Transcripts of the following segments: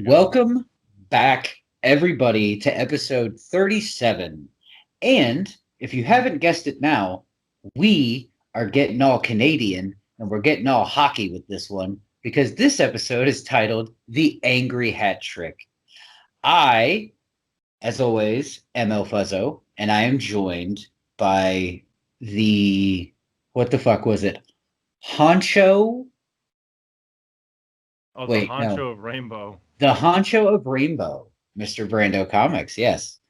Pretty good. Welcome back, everybody, to episode 37. And if you haven't guessed it now, we are getting all Canadian and we're getting all hockey with this one because this episode is titled The Angry Hat Trick. I, as always, am El Fuzzo, and I am joined by the, what the fuck was it? Honcho? Oh, the Wait, no. honcho of Rainbow. The honcho of Rainbow, Mr. Brando Comics. Yes,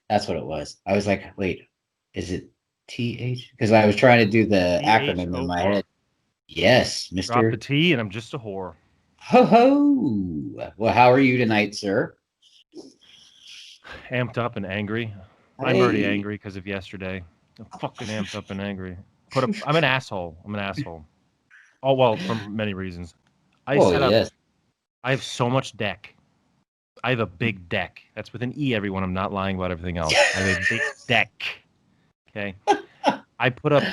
that's what it was. I was like, wait, is it TH? Because I was trying to do the acronym in my THOR. head. Yes, Drop the Mr. T and I'm just a whore. Ho ho. Well, how are you tonight, sir? Amped up and angry. I'm already angry because of yesterday. I'm fucking amped up and angry. I'm an asshole. I'm an asshole. Oh, well, for many reasons. I Yes. have so much deck. I have a big deck. That's with an E, everyone. I'm not lying about everything else. I have a big deck. Okay. I put up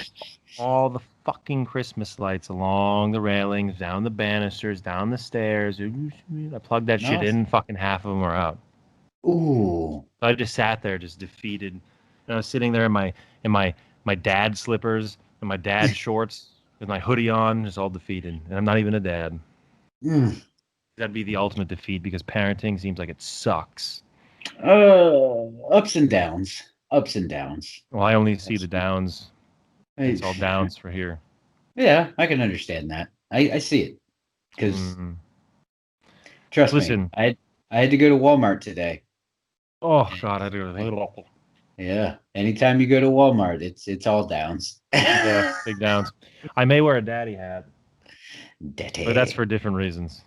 all the fucking Christmas lights along the railings, down the banisters, down the stairs. I plugged that shit in, fucking half of them are out. Ooh. So I just sat there, just defeated. And I was sitting there in my dad slippers and my dad shorts with my hoodie on, just all defeated. And I'm not even a dad. That'd be the ultimate defeat because parenting seems like it sucks. Ups and downs. Ups and downs. Well, I only see the downs. It's all downs for here. Yeah, I can understand that. I see it. Because trust me, I had to go to Walmart today. Oh God, I do. Yeah, anytime you go to Walmart, it's all downs. Yeah, big downs. I may wear a daddy hat, Daddy. but that's for different reasons.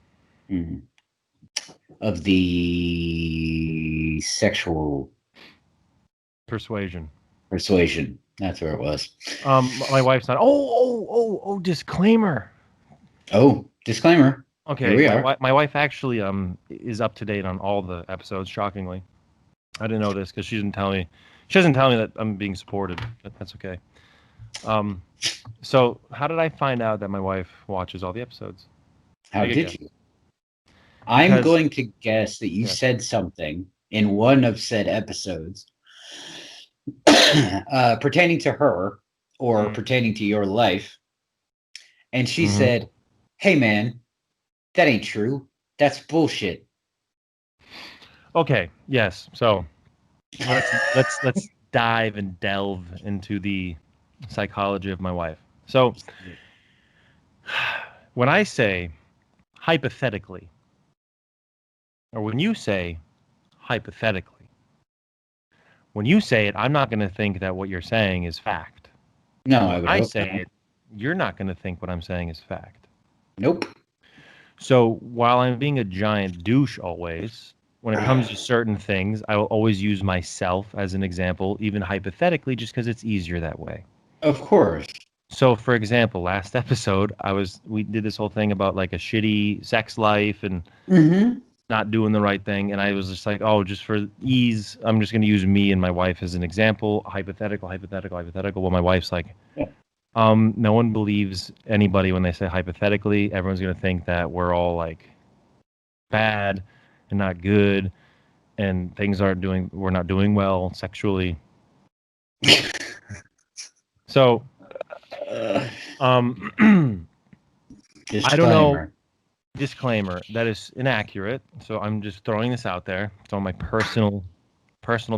Of the sexual persuasion. That's where it was. My wife's not. Oh! Disclaimer. Oh, disclaimer. Okay, here we are. My wife actually is up to date on all the episodes. Shockingly, I didn't know this because she didn't tell me. She doesn't tell me that I'm being supported, but that's okay. So how did I find out that my wife watches all the episodes? How did you? I'm going to guess that you said something in one of said episodes pertaining to her or pertaining to your life. And she said, "Hey man, that ain't true. That's bullshit." Okay, yes. So let's dive and delve into the psychology of my wife. So when I say hypothetically, or when you say hypothetically, when you say it, I'm not going to think that what you're saying is fact. No, when I say it, you're not going to think what I'm saying is fact. Nope. So while I'm being a giant douche always, when it comes to certain things, I will always use myself as an example, even hypothetically, just because it's easier that way. Of course. So, for example, last episode, we did this whole thing about like a shitty sex life and not doing the right thing. And I was just like, oh, just for ease, I'm just going to use me and my wife as an example. Hypothetical. Well, my wife's like, no one believes anybody when they say hypothetically. Everyone's going to think that we're all like bad and not good and we're not doing well sexually. So, I don't know. Disclaimer, that is inaccurate. So I'm just throwing this out there. Throwing my personal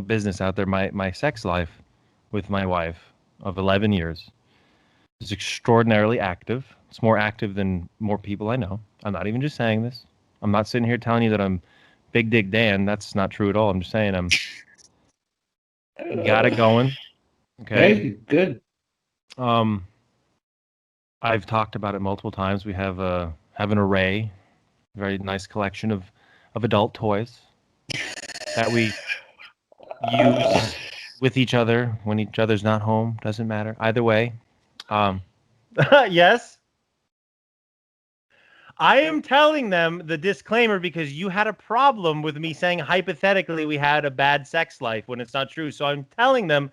business out there. My sex life with my wife of 11 years is extraordinarily active. It's more active than more people I know. I'm not even just saying this. I'm not sitting here telling you that I'm Big Dick Dan. That's not true at all. I'm just saying I'm got it going. Okay. Hey, good. I've talked about it multiple times. We have an array, very nice collection of adult toys that we use with each other when each other's not home. Doesn't matter. Either way. Yes. I am telling them the disclaimer because you had a problem with me saying hypothetically we had a bad sex life when it's not true. So I'm telling them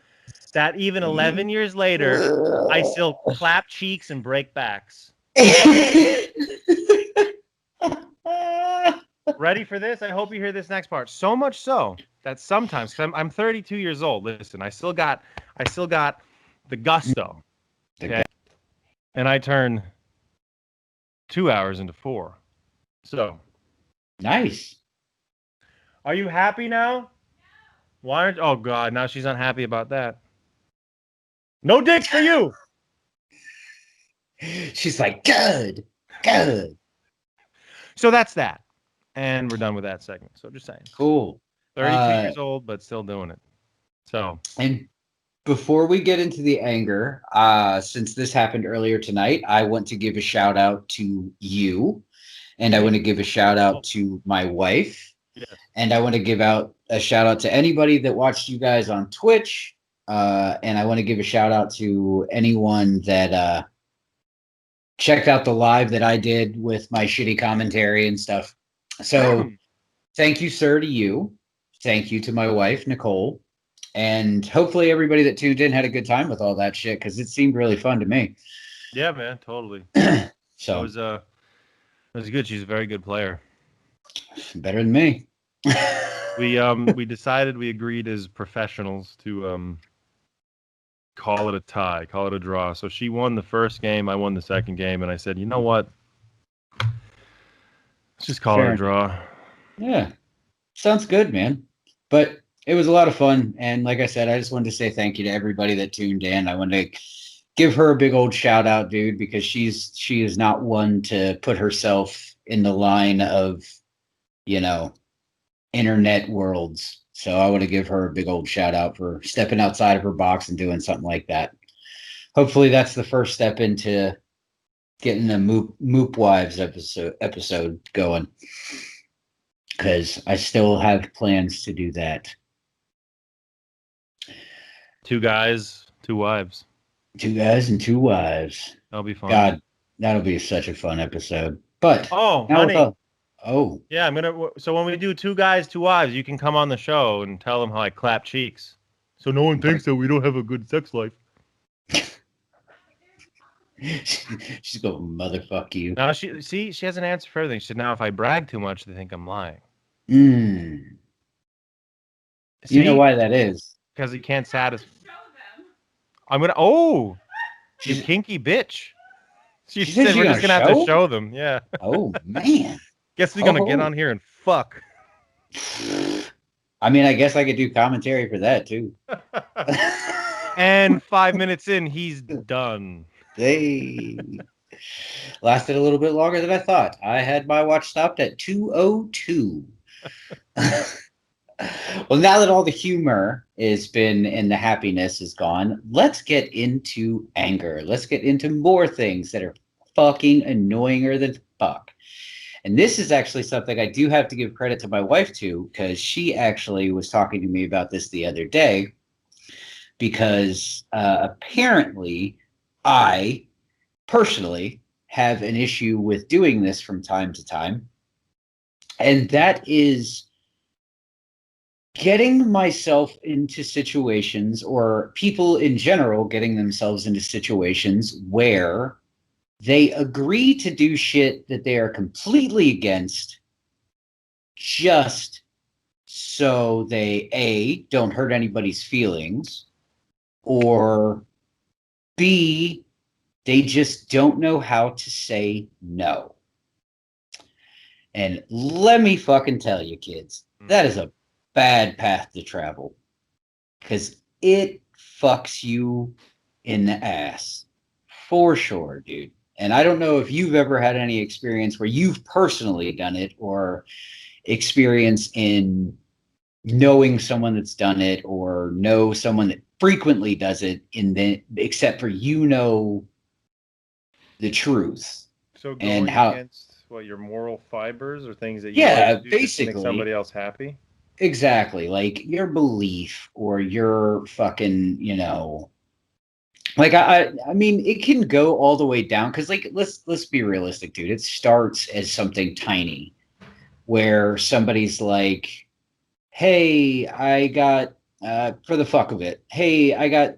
that even 11 years later, I still clap cheeks and break backs. Ready for this? I hope you hear this next part. So much so that sometimes, because I'm 32 years old. Listen, I still got the gusto. Okay, and I turn 2 hours into 4. So Nice. are you happy now? Why aren't? Oh God, now she's unhappy about that. No dicks for you. She's like, good, good. So that's that, and we're done with that segment. So just saying, Cool. 32 years old, but still doing it. So And before we get into the anger, since this happened earlier tonight, I want to give a shout out to you, and I want to give a shout out to my wife, yes. and I want to give out a shout out to anybody that watched you guys on Twitch, and I want to give a shout out to anyone that checked out the live that I did with my shitty commentary and stuff. So thank you, sir, to you. Thank you to my wife, Nicole. And hopefully everybody that tuned in had a good time with all that shit, because it seemed really fun to me. Yeah, man, totally. So it was good. She's a very good player. Better than me. We decided, we agreed as professionals to call it a tie, call it a draw. So she won the first game, I won the second game, and I said, you know what? Let's just call it a draw. Yeah. Sounds good, man. But it was a lot of fun. And like I said, I just wanted to say thank you to everybody that tuned in. I wanted to give her a big old shout out, dude, because she is not one to put herself in the line of, internet worlds. So I want to give her a big old shout out for stepping outside of her box and doing something like that. Hopefully that's the first step into getting the Moop Wives episode going, because I still have plans to do that. 2 guys, 2 wives. 2 guys and 2 wives. That'll be fun. God, that'll be such a fun episode. But honey. Oh. Yeah, so when we do 2 guys, 2 wives, you can come on the show and tell them how I clap cheeks. So no one thinks that we don't have a good sex life. She's going, motherfuck you. Now she has an answer for everything. She said, now if I brag too much, they think I'm lying. You know why that is? Because he can't satisfy. I'm gonna. You kinky bitch. She said we're just gonna have to show them. Yeah. Oh man. Guess we're gonna get on here and fuck. I mean, I guess I could do commentary for that too. And 5 minutes in, he's done. Hey. Lasted a little bit longer than I thought. I had my watch stopped at 2:02. Well, now that all the humor has been and the happiness is gone, let's get into anger. Let's get into more things that are fucking annoyinger than fuck. And this is actually something I do have to give credit to my wife to, because she actually was talking to me about this the other day, because apparently I personally have an issue with doing this from time to time. And that is getting myself into situations, or people in general getting themselves into situations where they agree to do shit that they are completely against, just so they A, don't hurt anybody's feelings, or B, they just don't know how to say no. And let me fucking tell you, kids, that is a bad path to travel, because it fucks you in the ass for sure, dude. And I don't know if you've ever had any experience where you've personally done it, or experience in knowing someone that's done it, or know someone that frequently does it, except for the truth. So going against your moral fibers, or things that you like to do basically to make somebody else happy. Exactly, like your belief, or your fucking, like I mean, it can go all the way down, because like let's be realistic, dude. It starts as something tiny, where somebody's like, hey, I got for the fuck of it, hey, I got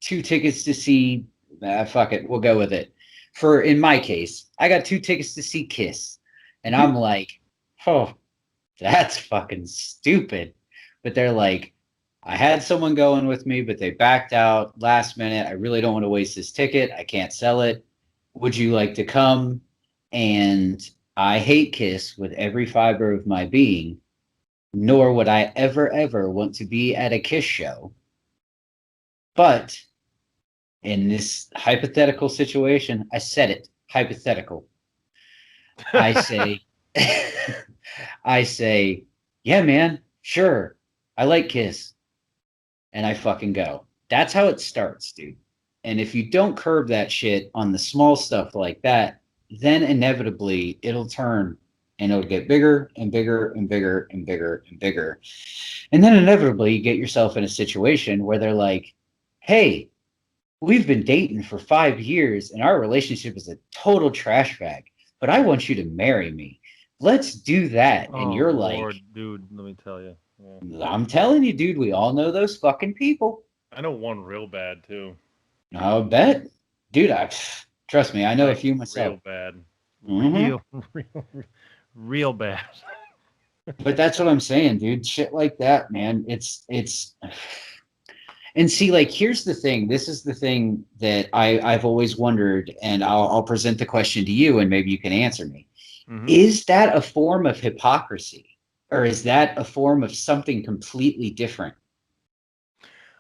2 tickets to see fuck it, we'll go with it. In my case, I got 2 tickets to see Kiss, and I'm like, oh, That's fucking stupid. But they're like, I had someone going with me, but they backed out last minute. I really don't want to waste this ticket. I can't sell it. Would you like to come? And I hate Kiss with every fiber of my being, nor would I ever want to be at a Kiss show. But in this hypothetical situation, I said it, hypothetical. I say, I say, yeah, man, sure. I like Kiss. And I fucking go. That's how it starts, dude. And if you don't curb that shit on the small stuff like that, then inevitably it'll turn and it'll get bigger and bigger and bigger and bigger and bigger. And then inevitably you get yourself in a situation where they're like, hey, we've been dating for 5 years and our relationship is a total trash bag, but I want you to marry me. Let's do that. And you're Lord, like, dude, let me tell you. Yeah. I'm telling you, dude, we all know those fucking people. I know one real bad too. I'll bet. Dude, trust me, I know like, a few myself. Real bad. Mm-hmm. Real bad. But that's what I'm saying, dude. Shit like that, man. It's and see, like, here's the thing. This is the thing that I've always wondered, and I'll present the question to you, and maybe you can answer me. Mm-hmm. Is that a form of hypocrisy? Or is that a form of something completely different?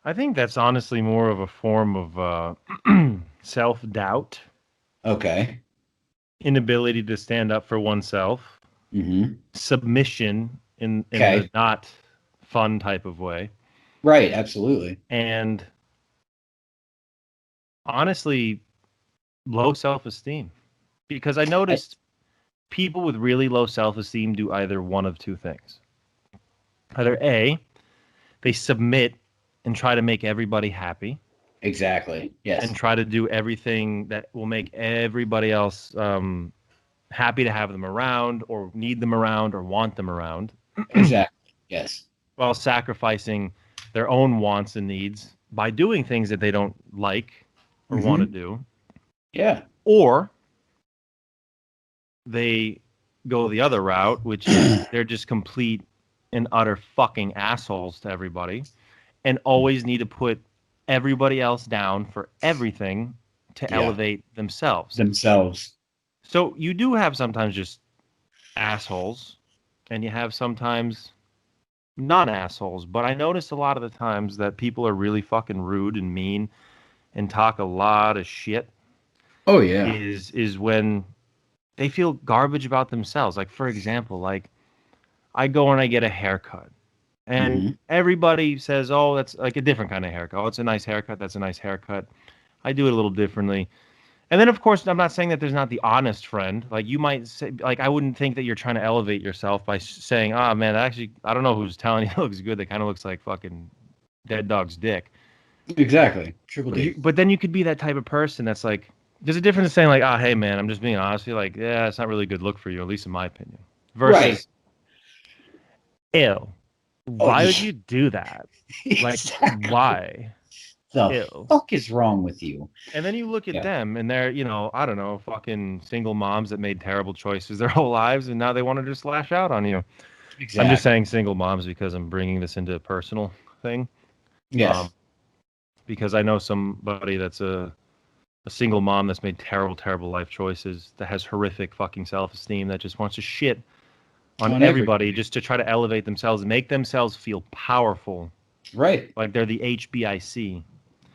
I think that's honestly more of a form of self-doubt. Okay. Inability to stand up for oneself. Mm-hmm. Submission in a not fun type of way. Right, absolutely. And honestly, low self-esteem. Because I noticed people with really low self-esteem do either one of two things. Either A, they submit and try to make everybody happy. Exactly. Yes. And try to do everything that will make everybody else happy to have them around or need them around or want them around. Exactly. Yes. While sacrificing their own wants and needs by doing things that they don't like or want to do. Yeah. Or they go the other route, which is they're just complete and utter fucking assholes to everybody and always need to put everybody else down for everything to elevate themselves. So you do have sometimes just assholes and you have sometimes non-assholes, but I notice a lot of the times that people are really fucking rude and mean and talk a lot of shit. Oh yeah. Is when they feel garbage about themselves. Like, for example, like I go and I get a haircut and everybody says, oh, that's like a different kind of haircut. Oh, it's a nice haircut. That's a nice haircut. I do it a little differently. And then, of course, I'm not saying that there's not the honest friend. Like, you might say, like, I wouldn't think that you're trying to elevate yourself by saying, oh, man, actually, I don't know who's telling you it looks good. That kind of looks like fucking dead dog's dick. Exactly. Triple D. But then you could be that type of person that's like, there's a difference in saying, like, oh, hey, man, I'm just being honest. You're like, yeah, it's not really a good look for you, at least in my opinion. Versus, ew, why would you do that? Exactly. Like, why? The fuck is wrong with you? And then you look at them and they're, you know, I don't know, fucking single moms that made terrible choices their whole lives and now they want to just lash out on you. Exactly. I'm just saying single moms because I'm bringing this into a personal thing. Yes. Because I know somebody that's a single mom that's made terrible life choices, that has horrific fucking self-esteem, that just wants to shit on everybody just to try to elevate themselves and make themselves feel powerful. Right. Like they're the HBIC.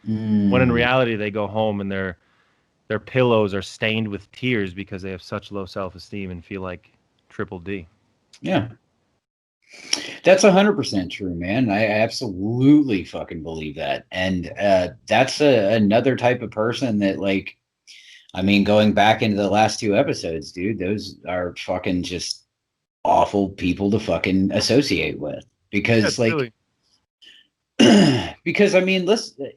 When in reality they go home and their pillows are stained with tears because they have such low self-esteem and feel like Triple D. Yeah. That's 100% true, man. I absolutely fucking believe that. And that's another type of person that, like, I mean, going back into the last 2 episodes, dude, those are fucking just awful people to fucking associate with. Because, like, really. Because, I mean, listen,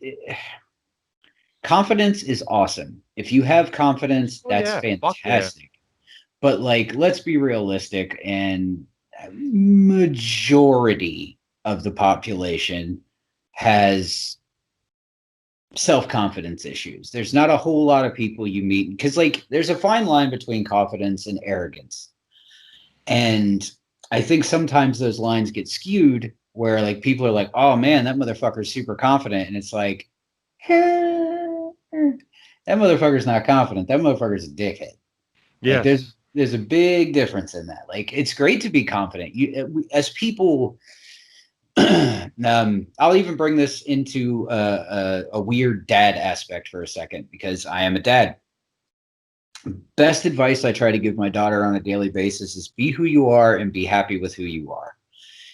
confidence is awesome. If you have confidence, that's fantastic. Yeah. But, like, let's be realistic, and majority of the population has self-confidence issues. There's not a whole lot of people you meet, because, like, there's a fine line between confidence and arrogance. And I think sometimes those lines get skewed where like people are like, oh man, that motherfucker's super confident. And it's like, that motherfucker's not confident. That motherfucker's a dickhead. Like Yes. there's a big difference in that. Like it's great to be confident. You as people, I'll even bring this into a weird dad aspect for a second because I am a dad. Best advice I try to give my daughter on a daily basis is be who you are and be happy with who you are.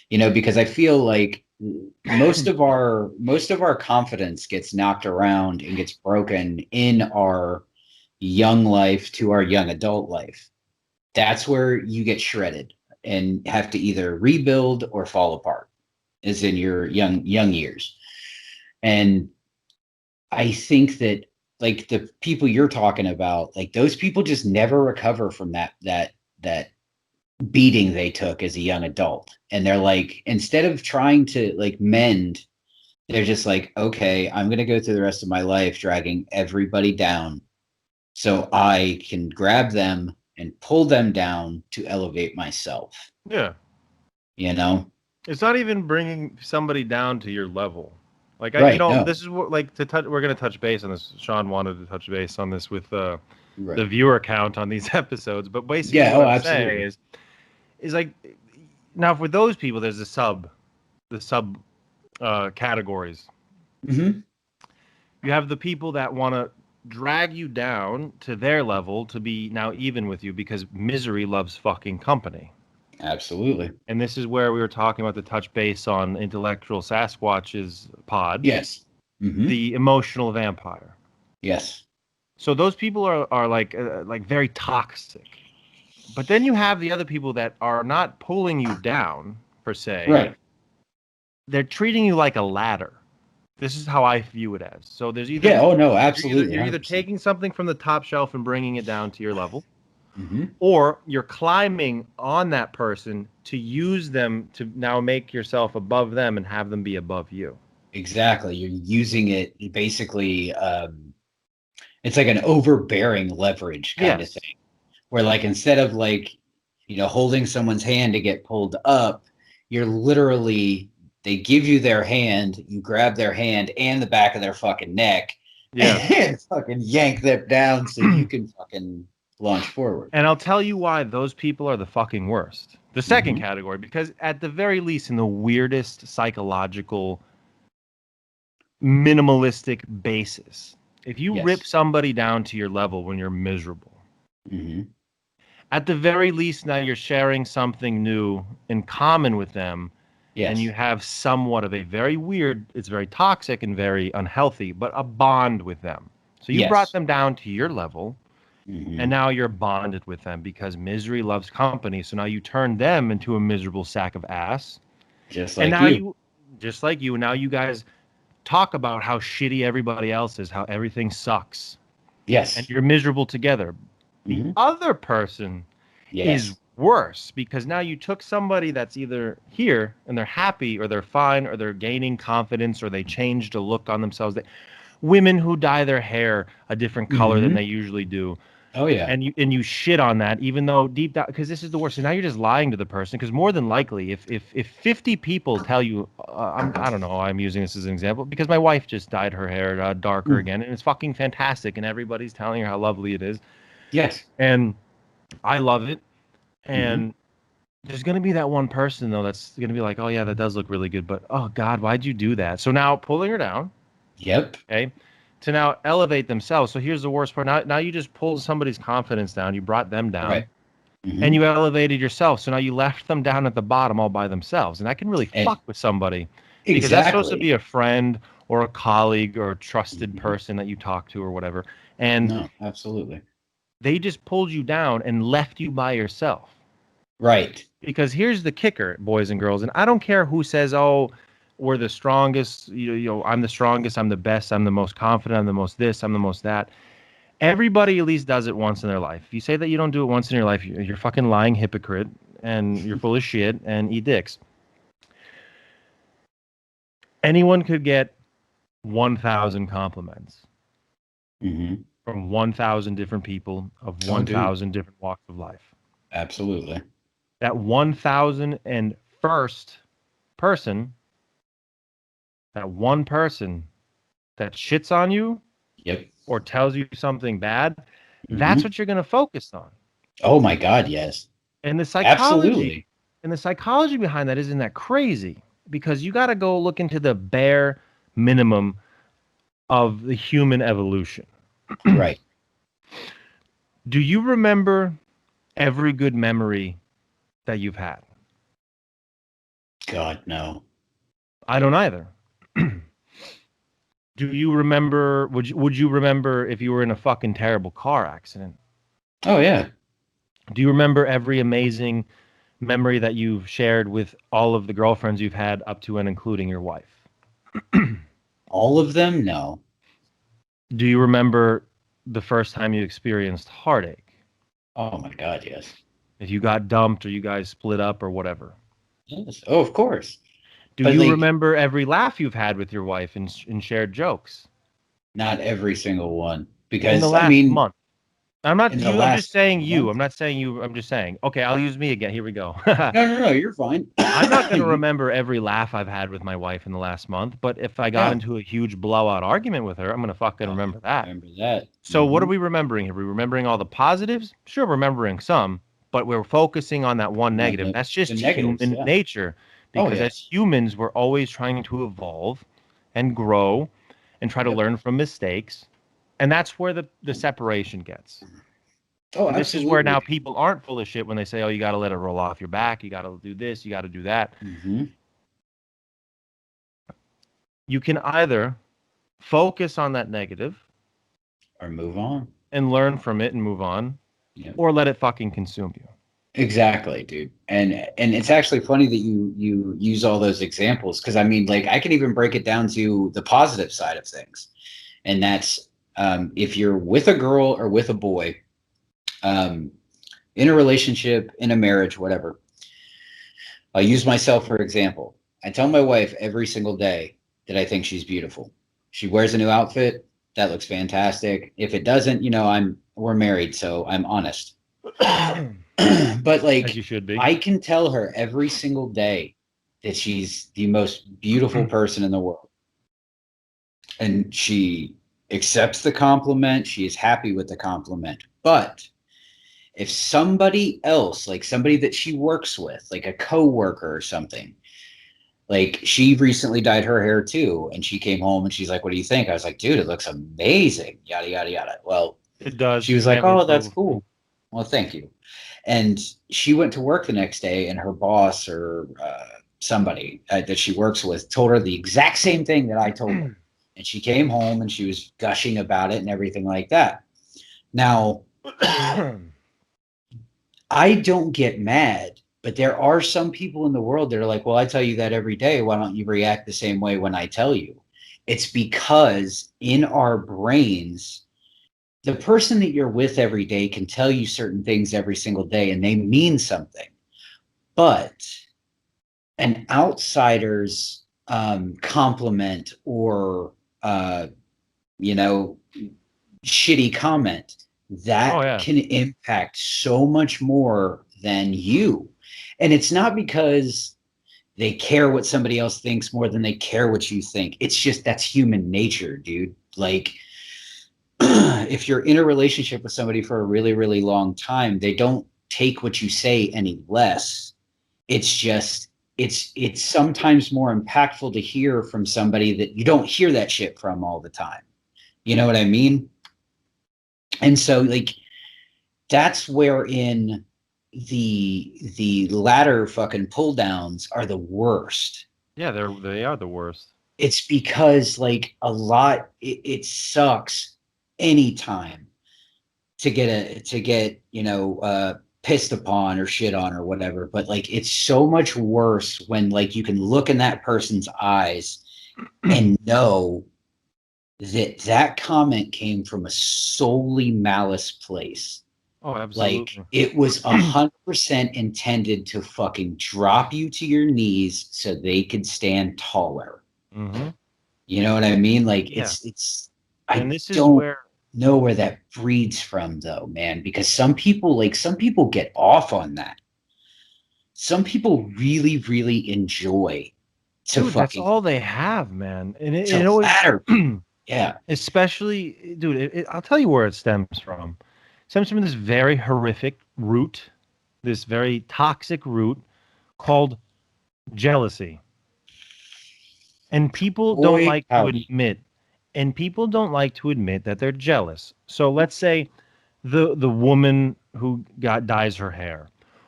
Because I feel like most of our confidence gets knocked around and gets broken in our young life to our young adult life. That's where you get shredded and have to either rebuild or fall apart, is in your young years. And I think that like the people you're talking about, like those people just never recover from that beating they took as a young adult. And they're like, instead of trying to like mend, they're just like, okay, I'm going to go through the rest of my life dragging everybody down so I can grab them and pull them down to elevate myself. Yeah. It's not even bringing somebody down to your level. Like, This is what, like, we're going to touch base on this. Sean wanted to touch base on this with the viewer count on these episodes. But basically what I'm saying is like, now for those people, there's the sub categories. Mm-hmm. You have the people that want to drag you down to their level to be now even with you because misery loves fucking company. Absolutely. And this is where we were talking about the touch base on Intellectual Sasquatch's pod. Yes. Mm-hmm. The emotional vampire. Yes. So those people are like very toxic. But then you have the other people that are not pulling you down, per se. Right. They're treating you like a ladder. This is how I view it as. So there's either... Yeah, oh no, absolutely. You're either taking something from the top shelf and bringing it down to your level. Mm-hmm. Or you're climbing on that person to use them to now make yourself above them and have them be above you. Exactly. You're using it basically. It's like an overbearing leverage kind of thing, where like instead of like, holding someone's hand to get pulled up, you're literally, they give you their hand, you grab their hand and the back of their fucking neck, and fucking yank them down so you can fucking launch forward. And I'll tell you why those people are the fucking worst. The second category, because at the very least, in the weirdest psychological, minimalistic basis, if you rip somebody down to your level when you're miserable, at the very least, now you're sharing something new in common with them, and you have somewhat of a very weird, it's very toxic and very unhealthy, but a bond with them. So you brought them down to your level. And now you're bonded with them because misery loves company. So now you turn them into a miserable sack of ass. Just like you. Just like you. Now you guys talk about how shitty everybody else is, how everything sucks. Yes. And you're miserable together. The other person is worse because now you took somebody that's either here and they're happy or they're fine or they're gaining confidence or they changed a look on themselves. Women who dye their hair a different color than they usually do. Oh yeah, and you shit on that, even though deep down, because this is the worst. So now you're just lying to the person, because more than likely, if 50 people tell you, I don't know, I'm using this as an example because my wife just dyed her hair darker again, and it's fucking fantastic, and everybody's telling her how lovely it is. Yes, and I love it, and there's gonna be that one person though that's gonna be like, oh yeah, that does look really good, but oh god, why'd you do that? So now pulling her down. Yep. Okay. To now elevate themselves. So here's the worst part. Now you just pulled somebody's confidence down. You brought them down, and you elevated yourself. So now you left them down at the bottom all by themselves, and that can really fuck with somebody because that's supposed to be a friend or a colleague or a trusted person that you talk to or whatever. And no, absolutely, they just pulled you down and left you by yourself. Right. Because here's the kicker, boys and girls, and I don't care who says, oh, we're the strongest, I'm the strongest, I'm the best, I'm the most confident, I'm the most this, I'm the most that. Everybody at least does it once in their life. If you say that you don't do it once in your life, you're fucking lying hypocrite, and you're full of shit, and eat dicks. Anyone could get 1,000 compliments from 1,000 different people of 1,000 different walks of life. Absolutely. that 1,001st person, that one person that shits on you Yep. or tells you something bad, Mm-hmm. that's what you're going to focus on. Oh my God, yes. And the Absolutely. psychology behind that isn't that crazy, because you got to go look into the bare minimum of the human evolution. Right. Do you remember every good memory that you've had? God, no. I don't either. Do you remember, would you remember if you were in a fucking terrible car accident? Oh yeah. Do you remember every amazing memory that you've shared with all of the girlfriends you've had up to and including your wife? All of them? No. Do you remember the first time you experienced heartache? Oh my God, yes. If you got dumped or you guys split up or whatever? Yes. Oh, of course. Do But you like, remember every laugh you've had with your wife in shared jokes? not every single one. In the Because I last mean, month? I'm not in the you. I'm just last saying you. month. I'm not saying you. I'm just saying. Okay, I'll use me again. Here we go. No, you're fine. I'm not going to remember every laugh I've had with my wife in the last month, but if I got Yeah. into a huge blowout argument with her, I'm going to fucking remember that. Remember that. So what are we remembering? Are we remembering all the positives? Sure, remembering some, but we're focusing on that one negative. That's just the negatives, human yeah. nature, Oh, because yeah. as humans, we're always trying to evolve and grow and try to Yep. learn from mistakes. And that's where the separation gets. Oh, And this is absolutely. where now people aren't full of shit when they say, oh, you got to let it roll off your back. You got to do this. You got to do that. Mm-hmm. You can either focus on that negative Or move on. and learn from it and move on, Yeah. or let it fucking consume you. Exactly, dude. And it's actually funny that you use all those examples, because I mean, like, I can even break it down to the positive side of things. And that's if you're with a girl or with a boy, in a relationship, in a marriage, whatever. I'll use myself for example. I tell my wife every single day that I think she's beautiful. She wears a new outfit, that looks fantastic. If it doesn't, we're married, so I'm honest. But like, As you should be. I can tell her every single day that she's the most beautiful person in the world. And she accepts the compliment. She is happy with the compliment. But if somebody else, like somebody that she works with, like a coworker or something, like, she recently dyed her hair too, and she came home and she's like, "What do you think?" I was like, "Dude, it looks amazing." Yada yada yada. Well, It does. she was like, Family "Oh, that's approval. cool." Well, thank you. And she went to work the next day, and her boss or somebody that she works with told her the exact same thing that I told her. And she came home and she was gushing about it and everything like that. Now, I don't get mad, but there are some people in the world that are like, well, I tell you that every day. Why don't you react the same way when I tell you? It's because in our brains, the person that you're with every day can tell you certain things every single day and they mean something. But an outsider's compliment or, shitty comment, that can impact so much more than you. And it's not because they care what somebody else thinks more than they care what you think. It's just that's human nature, dude. Like, if you're in a relationship with somebody for a really, really long time, they don't take what you say any less. It's just it's sometimes more impactful to hear from somebody that you don't hear that shit from all the time. You know what I mean? And so, like, that's wherein the latter fucking pull downs are the worst. Yeah, they are the worst. It's because, like, it sucks anytime to get pissed upon or shit on or whatever, but like, it's so much worse when, like, you can look in that person's eyes and know that comment came from a solely malice place. Oh, absolutely. Like, it was 100% intended to fucking drop you to your knees so they could stand taller. Mm-hmm. You know what I mean? Like, yeah. it's and this is don't where know where that breeds from, though, man, because some people get off on that. some people really, really enjoy to Dude, that's fucking all they have, man. And to it always, flatter. Yeah. especially, dude, I'll tell you where it stems from. It stems from this very horrific root, this very toxic root called jealousy. And people don't Boy, like to howdy. admit, that they're jealous. So let's say the woman who dyes her hair,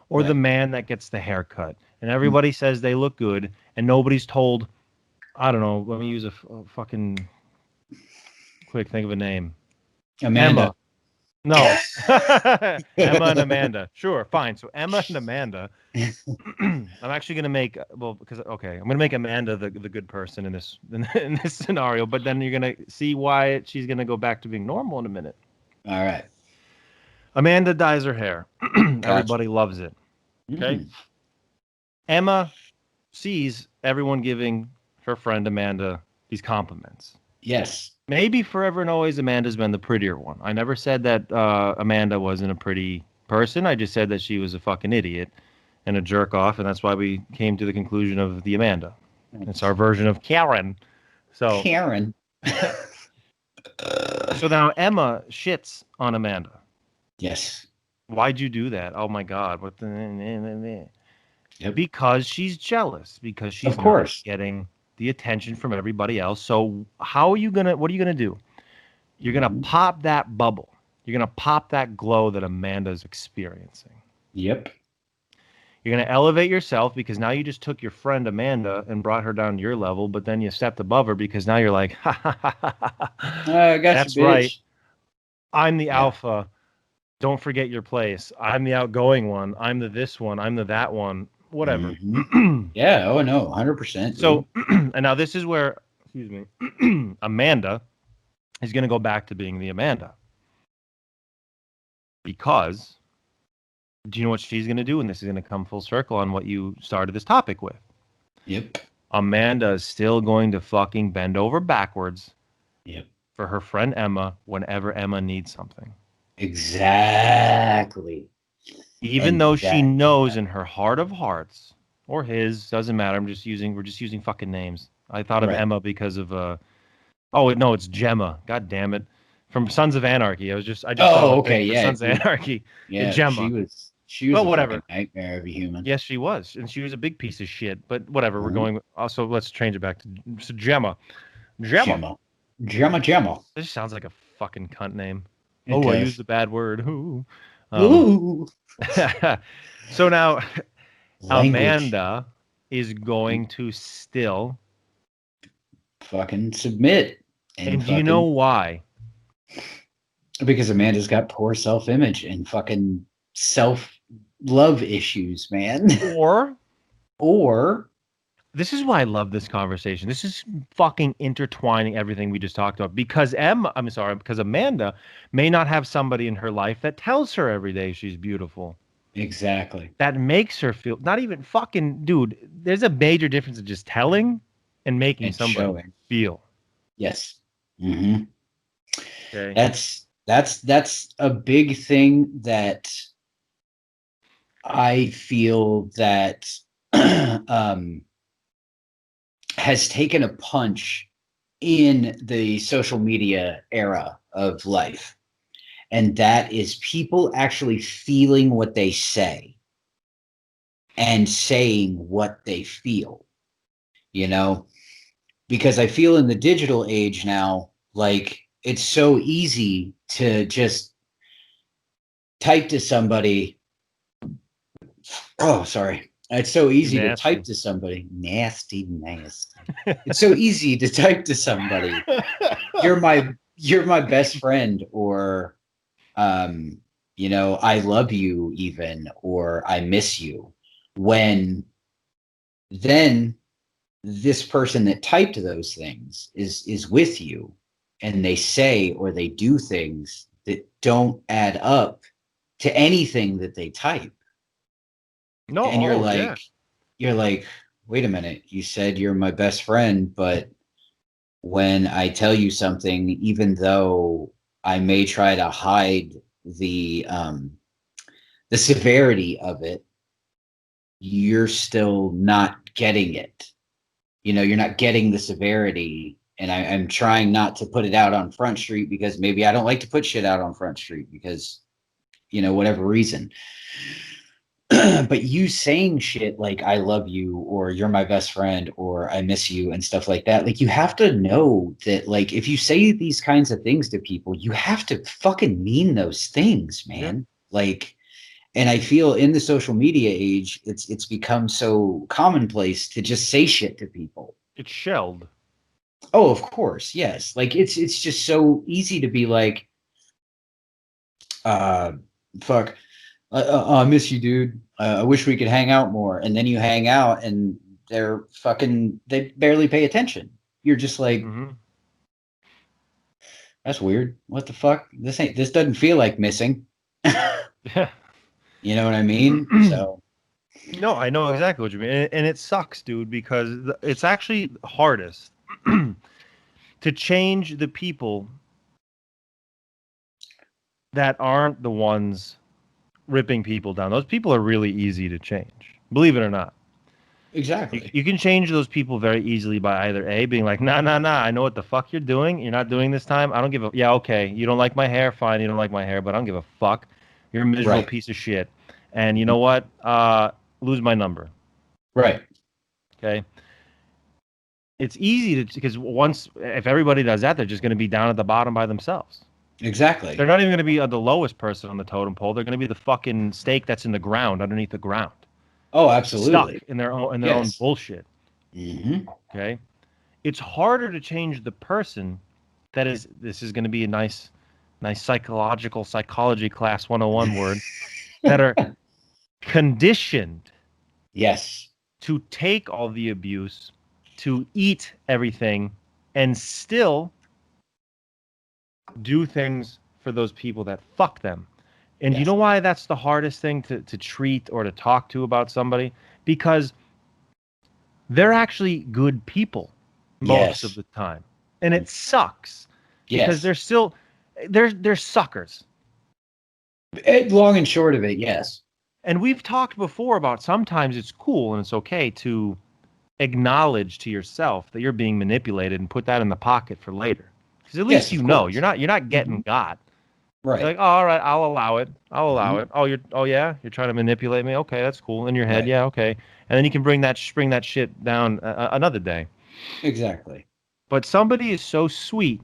or the Right. man that gets the haircut, and everybody says they look good, and nobody's told. I don't know. Let me use a fucking quick think of a name. Amanda. Emma. No. Emma and Amanda. Sure, fine. So Emma and Amanda. I'm actually gonna make because I'm gonna make Amanda the good person in this in this scenario, but then you're gonna see why she's gonna go back to being normal in a minute. All right. Amanda dyes her hair. Gotcha. Everybody loves it. Okay. Mm. Emma sees everyone giving her friend Amanda these compliments. Yes. Maybe forever and always, Amanda's been the prettier one. I never said that Amanda wasn't a pretty person. I just said that she was a fucking idiot and a jerk off, and that's why we came to the conclusion of the Amanda. It's our version of Karen. So, Karen. so now Emma shits on Amanda. Yes. Why'd you do that? Oh my God! What the? Yep. Because she's jealous. Because she's Of course. not getting the attention from everybody else. So how are you gonna? What are you gonna do? You're gonna pop that bubble. You're gonna pop that glow that Amanda's experiencing. Yep. You're gonna elevate yourself because now you just took your friend Amanda and brought her down to your level, but then you stepped above her because now you're like, ha ha ha ha ha. I got That's you, bitch. right. I'm the Yeah. alpha. Don't forget your place. I'm the outgoing one. I'm the this one. I'm the that one. Whatever. Yeah. Oh no. 100%. So, and now this is where, excuse me, Amanda is going to go back to being the Amanda. Because, do you know what she's going to do? And this is going to come full circle on what you started this topic with. Yep. Amanda is still going to fucking bend over backwards. Yep. For her friend Emma whenever Emma needs something. Exactly. Even though she knows in her heart of hearts, or his, doesn't matter. We're just using fucking names. I thought of Emma because of oh no, it's Gemma. God damn it. From Sons of Anarchy. I just Oh, okay, yeah. Sons of Anarchy. Yeah, Gemma. she was well, a whatever. Nightmare of a human. Yes, she was. And she was a big piece of shit. But whatever, we're going also let's change it back to Gemma. Gemma. Gemma. This just sounds like a fucking cunt name. It I does. used the bad word. Ooh. Ooh. So now Language. Amanda is going to still fucking submit. And do you know why? Because Amanda's got poor self-image and fucking self-love issues, man. Or this is why I love this conversation. This is fucking intertwining everything we just talked about. Because Amanda may not have somebody in her life that tells her every day she's beautiful. Exactly. That makes her feel, not even fucking, dude, there's a major difference in just telling and making somebody feel. Yes. Mm-hmm. Okay. That's a big thing that I feel that has taken a punch in the social media era of life. And that is people actually feeling what they say and saying what they feel, you know, because I feel in the digital age now, like it's so easy to just type to somebody. Oh, sorry. It's so easy to type to somebody. Nasty. It's so easy to type to somebody. You're my best friend, or you know, I love you even, or I miss you. When then this person that typed those things is with you and they say or they do things that don't add up to anything that they type. No, and you're like, wait a minute, you said you're my best friend, but when I tell you something, even though I may try to hide the severity of it, you're still not getting it. You know, you're not getting the severity. And I'm trying not to put it out on Front Street because maybe I don't like to put shit out on Front Street because, you know, whatever reason. But you saying shit like I love you or you're my best friend or I miss you and stuff like that, like you have to know that, like, if you say these kinds of things to people, you have to fucking mean those things, man. Yeah. Like, and I feel in the social media age, it's become so commonplace to just say shit to people. It's shelled. Oh, of course, yes. Like it's just so easy to be like, fuck, I miss you, dude. I wish we could hang out more. And then you hang out, and they barely pay attention. You're just like, that's weird. What the fuck? This doesn't feel like missing. Yeah. You know what I mean? So. No, I know exactly what you mean. And it sucks, dude, because it's actually hardest to change the people that aren't the ones ripping people down. Those people are really easy to change, believe it or not. Exactly. You can change those people very easily by either A, being like, nah, I know what the fuck you're doing. You're not doing this time. I don't give a... Yeah, okay. You don't like my hair? Fine, you don't like my hair, but I don't give a fuck. You're a miserable piece of shit. And you know what? Lose my number. Right. Okay. It's easy to... Because if everybody does that, they're just going to be down at the bottom by themselves. Exactly. They're not even going to be the lowest person on the totem pole. They're going to be the fucking stake that's in the ground, underneath the ground. Oh, absolutely. Stuck in their own bullshit. Mm-hmm. Okay. It's harder to change the person this is going to be a nice psychology class 101 word, that are conditioned. Yes. To take all the abuse, to eat everything, and still do things for those people that fuck them. And you know why that's the hardest thing to treat or to talk to about somebody? Because they're actually good people most of the time. And it sucks. Because they're still they're suckers. Long and short of it, yes. And we've talked before about sometimes it's cool and it's okay to acknowledge to yourself that you're being manipulated and put that in the pocket for later. Because at least you know you're not getting got. Right. You're like, oh, all right, I'll allow it. It. Oh, you're trying to manipulate me. Okay, that's cool. In your head, yeah, okay. And then you can bring that shit down another day. Exactly. But somebody is so sweet,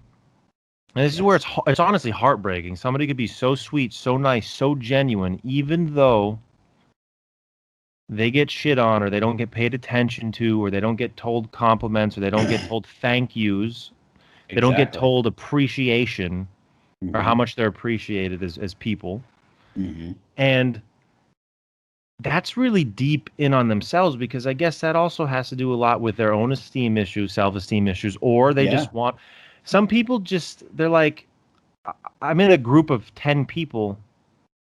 and this is where it's honestly heartbreaking. Somebody could be so sweet, so nice, so genuine, even though they get shit on, or they don't get paid attention to, or they don't get told compliments, or they don't get told thank yous. They don't get told appreciation. Or how much they're appreciated as people. And that's really deep in on themselves, because I guess that also has to do a lot with their own esteem issues, self-esteem issues, or they just want... Some people they're like, I'm in a group of 10 people.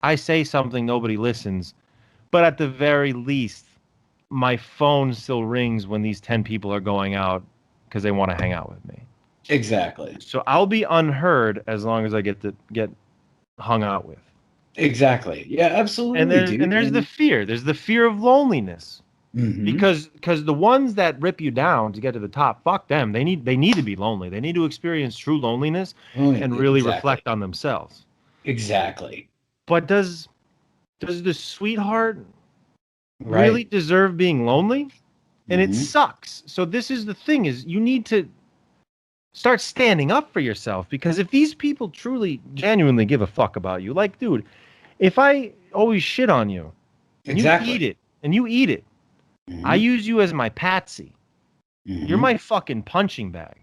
I say something, nobody listens. But at the very least, my phone still rings when these 10 people are going out because they want to hang out with me. Exactly. So I'll be unheard as long as I get hung out with. Exactly. Yeah, absolutely. And there's the fear. There's the fear of loneliness. Because the ones that rip you down to get to the top, fuck them. They need to be lonely. They need to experience true loneliness and really reflect on themselves. Exactly. But does the sweetheart really deserve being lonely? And it sucks. So this is the thing: is you need to start standing up for yourself, because if these people truly, genuinely give a fuck about you, like, dude, if I always shit on you and you eat it, I use you as my patsy. You're my fucking punching bag.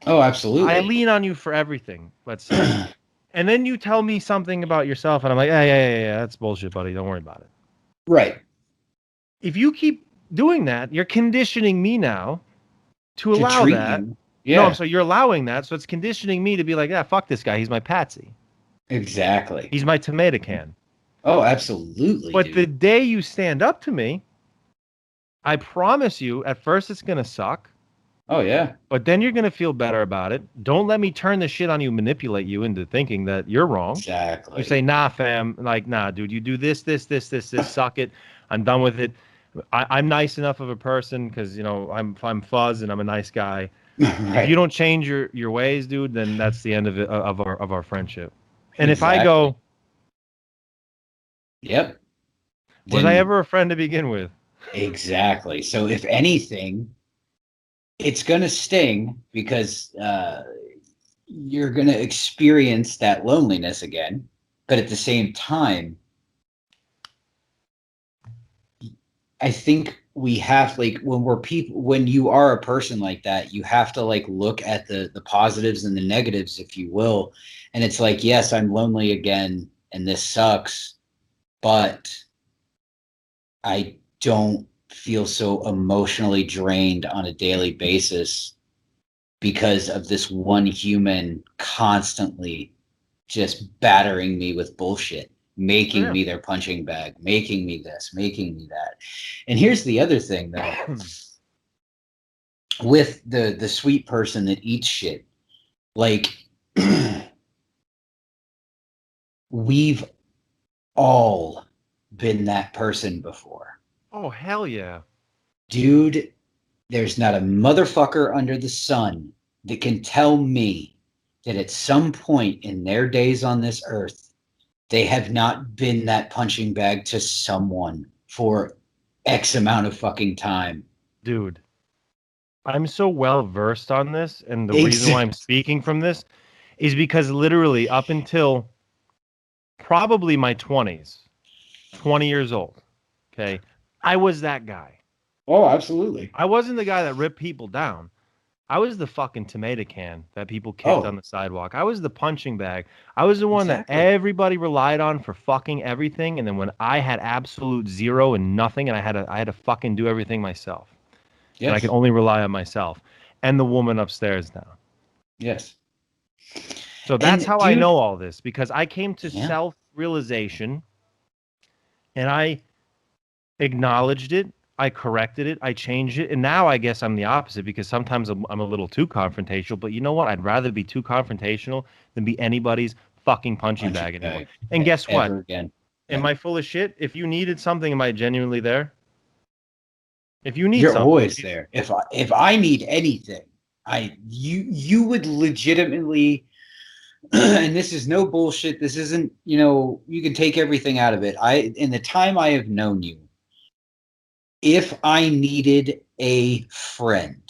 Oh, absolutely. I lean on you for everything, let's say. And then you tell me something about yourself, and I'm like, yeah, that's bullshit, buddy. Don't worry about it. Right. If you keep doing that, you're conditioning me now to allow that. Yeah. No, so you're allowing that, so it's conditioning me to be like, yeah, fuck this guy. He's my patsy. Exactly. He's my tomato can. Oh, absolutely. But the day you stand up to me, I promise you, at first it's going to suck. Oh, yeah. But then you're going to feel better about it. Don't let me turn the shit on you, manipulate you into thinking that you're wrong. Exactly. You say, nah, fam. Like, nah, dude, you do this, suck it. I'm done with it. I'm nice enough of a person because I'm Fuzz and I'm a nice guy. If you Right. don't change your ways, dude, then that's the end of it of our friendship. And if I Exactly. go, Yep. was I Then ever a friend to begin with? exactly. So if anything, it's going to sting because you're going to experience that loneliness again. But at the same time, I think we have like when you are a person like that, you have to like look at the positives and the negatives, if you will. And it's like, yes, I'm lonely again, and this sucks, but I don't feel so emotionally drained on a daily basis because of this one human constantly just battering me with bullshit, making Yeah. me their punching bag, making me this, making me that. And here's the other thing though, with the sweet person that eats shit, like we've all been that person before. Oh, hell yeah. Dude, there's not a motherfucker under the sun that can tell me that at some point in their days on this earth, they have not been that punching bag to someone for X amount of fucking time. Dude, I'm so well versed on this, and the reason why Exactly. I'm speaking from this is because literally up until probably my 20s, 20 years old, okay, I was that guy. Oh, absolutely. I wasn't the guy that ripped people down. I was the fucking tomato can that people kicked on Oh, the sidewalk. I was the punching bag. I was the one that exactly. everybody relied on for fucking everything. And then when I had absolute zero and nothing, and I had to fucking do everything myself, and I could Yes. only rely on myself and the woman upstairs now. Yes. So that's And how I dude, know all this because I came to yeah. self realization and I acknowledged it. I corrected it. I changed it. And now I guess I'm the opposite because sometimes I'm a little too confrontational. But you know what? I'd rather be too confrontational than be anybody's fucking punching Punching bag anymore. bag And guess what? ever again. Am Yeah. I full of shit? If you needed something, am I genuinely there? If you need You're something, always there. If I need anything, you would legitimately and this is no bullshit. This isn't, you can take everything out of it. In the time I have known you, if I needed a friend,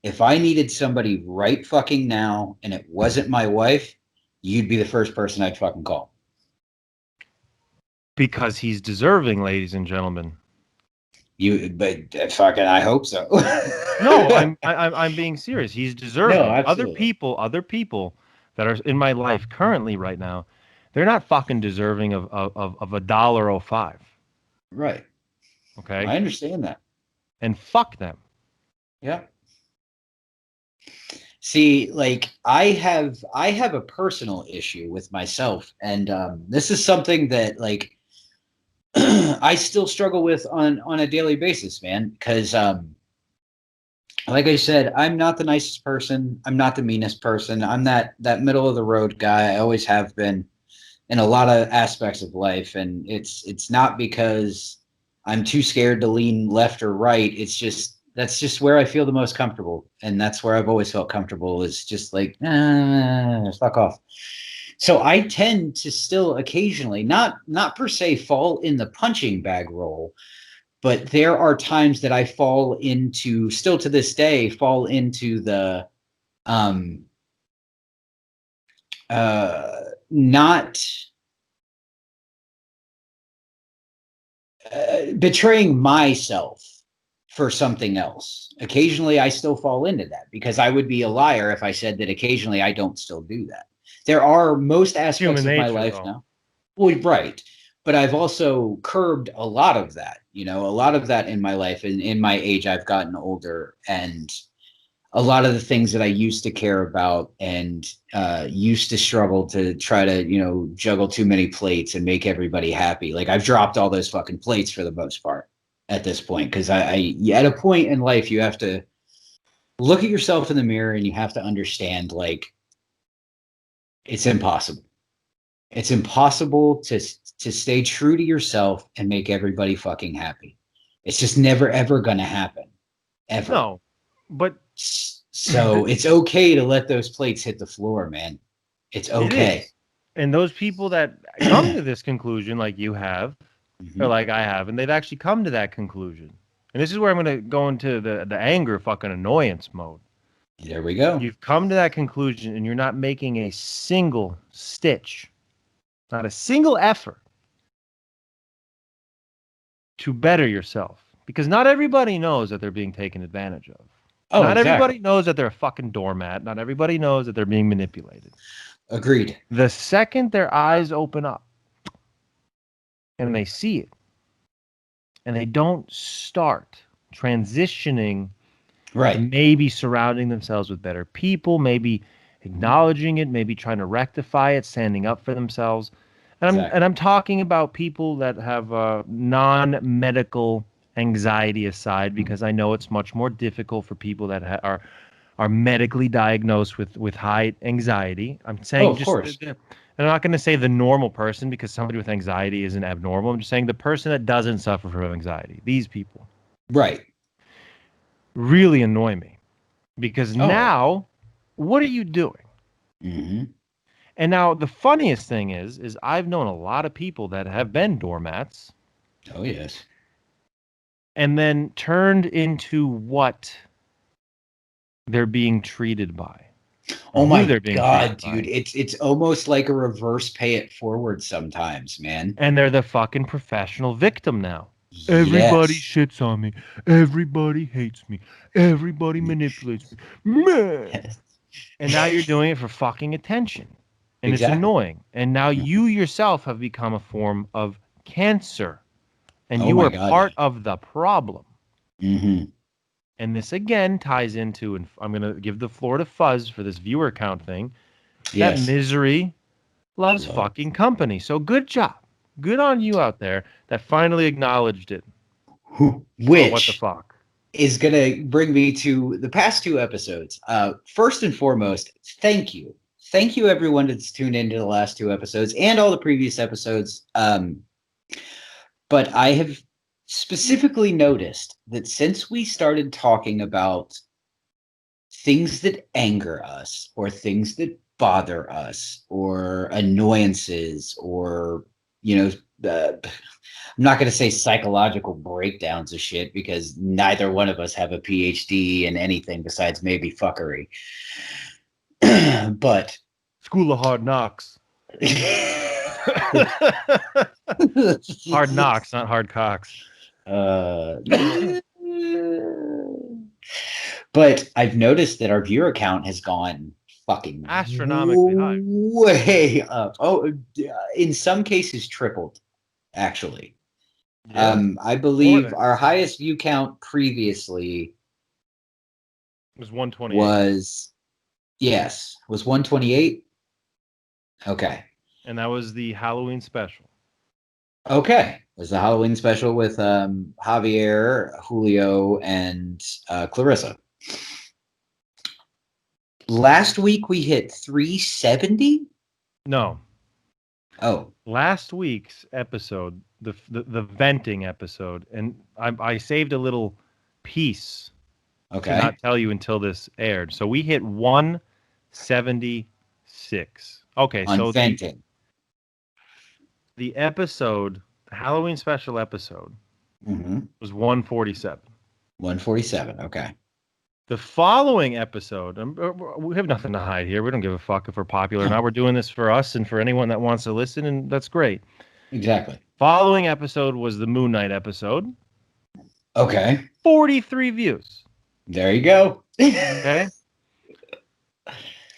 if I needed somebody right fucking now and it wasn't my wife, you'd be the first person I'd fucking call. because he's deserving, ladies and gentlemen. But fucking, I hope so. No, I'm being serious. He's No, deserving. absolutely. Other people that are in my life currently right now, they're not fucking deserving of $1.05. Right. Okay? I understand that. And fuck them. Yeah. See, like I have a personal issue with myself, and this is something that like I still struggle with on a daily basis, man. Because like I said, I'm not the nicest person. I'm not the meanest person. I'm that middle of the road guy. I always have been in a lot of aspects of life, and it's not because I'm too scared to lean left or right. It's just that's just where I feel the most comfortable, and that's where I've always felt comfortable. Is just like fuck off. So I tend to still occasionally, not per se, fall in the punching bag role, but there are times that I fall into, still to this day, fall into the um not betraying myself for something else. Occasionally, I still fall into that because I would be a liar if I said that occasionally I don't still do that. There are most It's human aspects of my nature, life though. now. Well, right. But I've also curbed a lot of that, a lot of that in my life. And in my age, I've gotten older, and a lot of the things that I used to care about and used to struggle to try to, juggle too many plates and make everybody happy. Like I've dropped all those fucking plates for the most part at this point. Cause I at a point in life, you have to look at yourself in the mirror and you have to understand like it's impossible. It's impossible to stay true to yourself and make everybody fucking happy. It's just never, ever going to happen. Ever. No, but so it's okay to let those plates hit the floor, man. It's okay. And those people that come to this conclusion, like you have, or like I have, and they've actually come to that conclusion. And this is where I'm going to go into the anger fucking annoyance mode. There we go. You've come to that conclusion and you're not making a single stitch, not a single effort to better yourself. Because not everybody knows that they're being taken advantage of. Oh, not exactly. everybody knows that they're a fucking doormat. Not everybody knows that they're being manipulated. Agreed. The second their eyes open up and they see it, and they don't start transitioning to maybe surrounding themselves with better people, maybe acknowledging it, maybe trying to rectify it, standing up for themselves. And I'm talking about people that have non-medical anxiety aside, because I know it's much more difficult for people that are medically diagnosed with high anxiety. I'm saying of course. I'm not going to say the normal person, because somebody with anxiety isn't abnormal. I'm just saying the person that doesn't suffer from anxiety. These people. Right. Really annoy me, because now, what are you doing? Mm-hmm. And now the funniest thing is I've known a lot of people that have been doormats. Oh, yes. And then turned into what they're being treated by. Oh my God, dude. It's almost like a reverse pay it forward sometimes, man. And they're the fucking professional victim now. Yes. Everybody shits on me. Everybody hates me. Everybody manipulates me. Man. Yes. And now you're doing it for fucking attention. And it's annoying. And now you yourself have become a form of cancer. And you are part of the problem. Mm-hmm. And this again ties into, and I'm going to give the floor to Fuzz for this viewer count thing. Yes. That misery loves fucking company. So good job. Good on you out there that finally acknowledged it. Which what the fuck is going to bring me to the past two episodes. First and foremost, thank you. Thank you, everyone that's tuned into the last two episodes and all the previous episodes. But I have specifically noticed that since we started talking about things that anger us or things that bother us or annoyances or, I'm not going to say psychological breakdowns of shit, because neither one of us have a PhD in anything besides maybe fuckery. But School of Hard Knocks. Hard knocks, not hard cocks. But I've noticed that our viewer count has gone fucking astronomically high, way up. Oh, in some cases tripled, actually. Yeah. I believe our highest view count previously was 128. Was 128. Okay. And that was the Halloween special. Okay. It was the Halloween special with Javier, Julio, and Clarissa. Last week we hit 370? No. Oh. Last week's episode, the venting episode, and I saved a little piece to not tell you until this aired. So we hit 176. Okay, so venting. The episode, the Halloween special episode, was 147. 147, okay. The following episode, we have nothing to hide here. We don't give a fuck if we're popular or not. We're doing this for us and for anyone that wants to listen, and that's great. Exactly. Following episode was the Moon Knight episode. Okay. 43 views. There you go. Okay.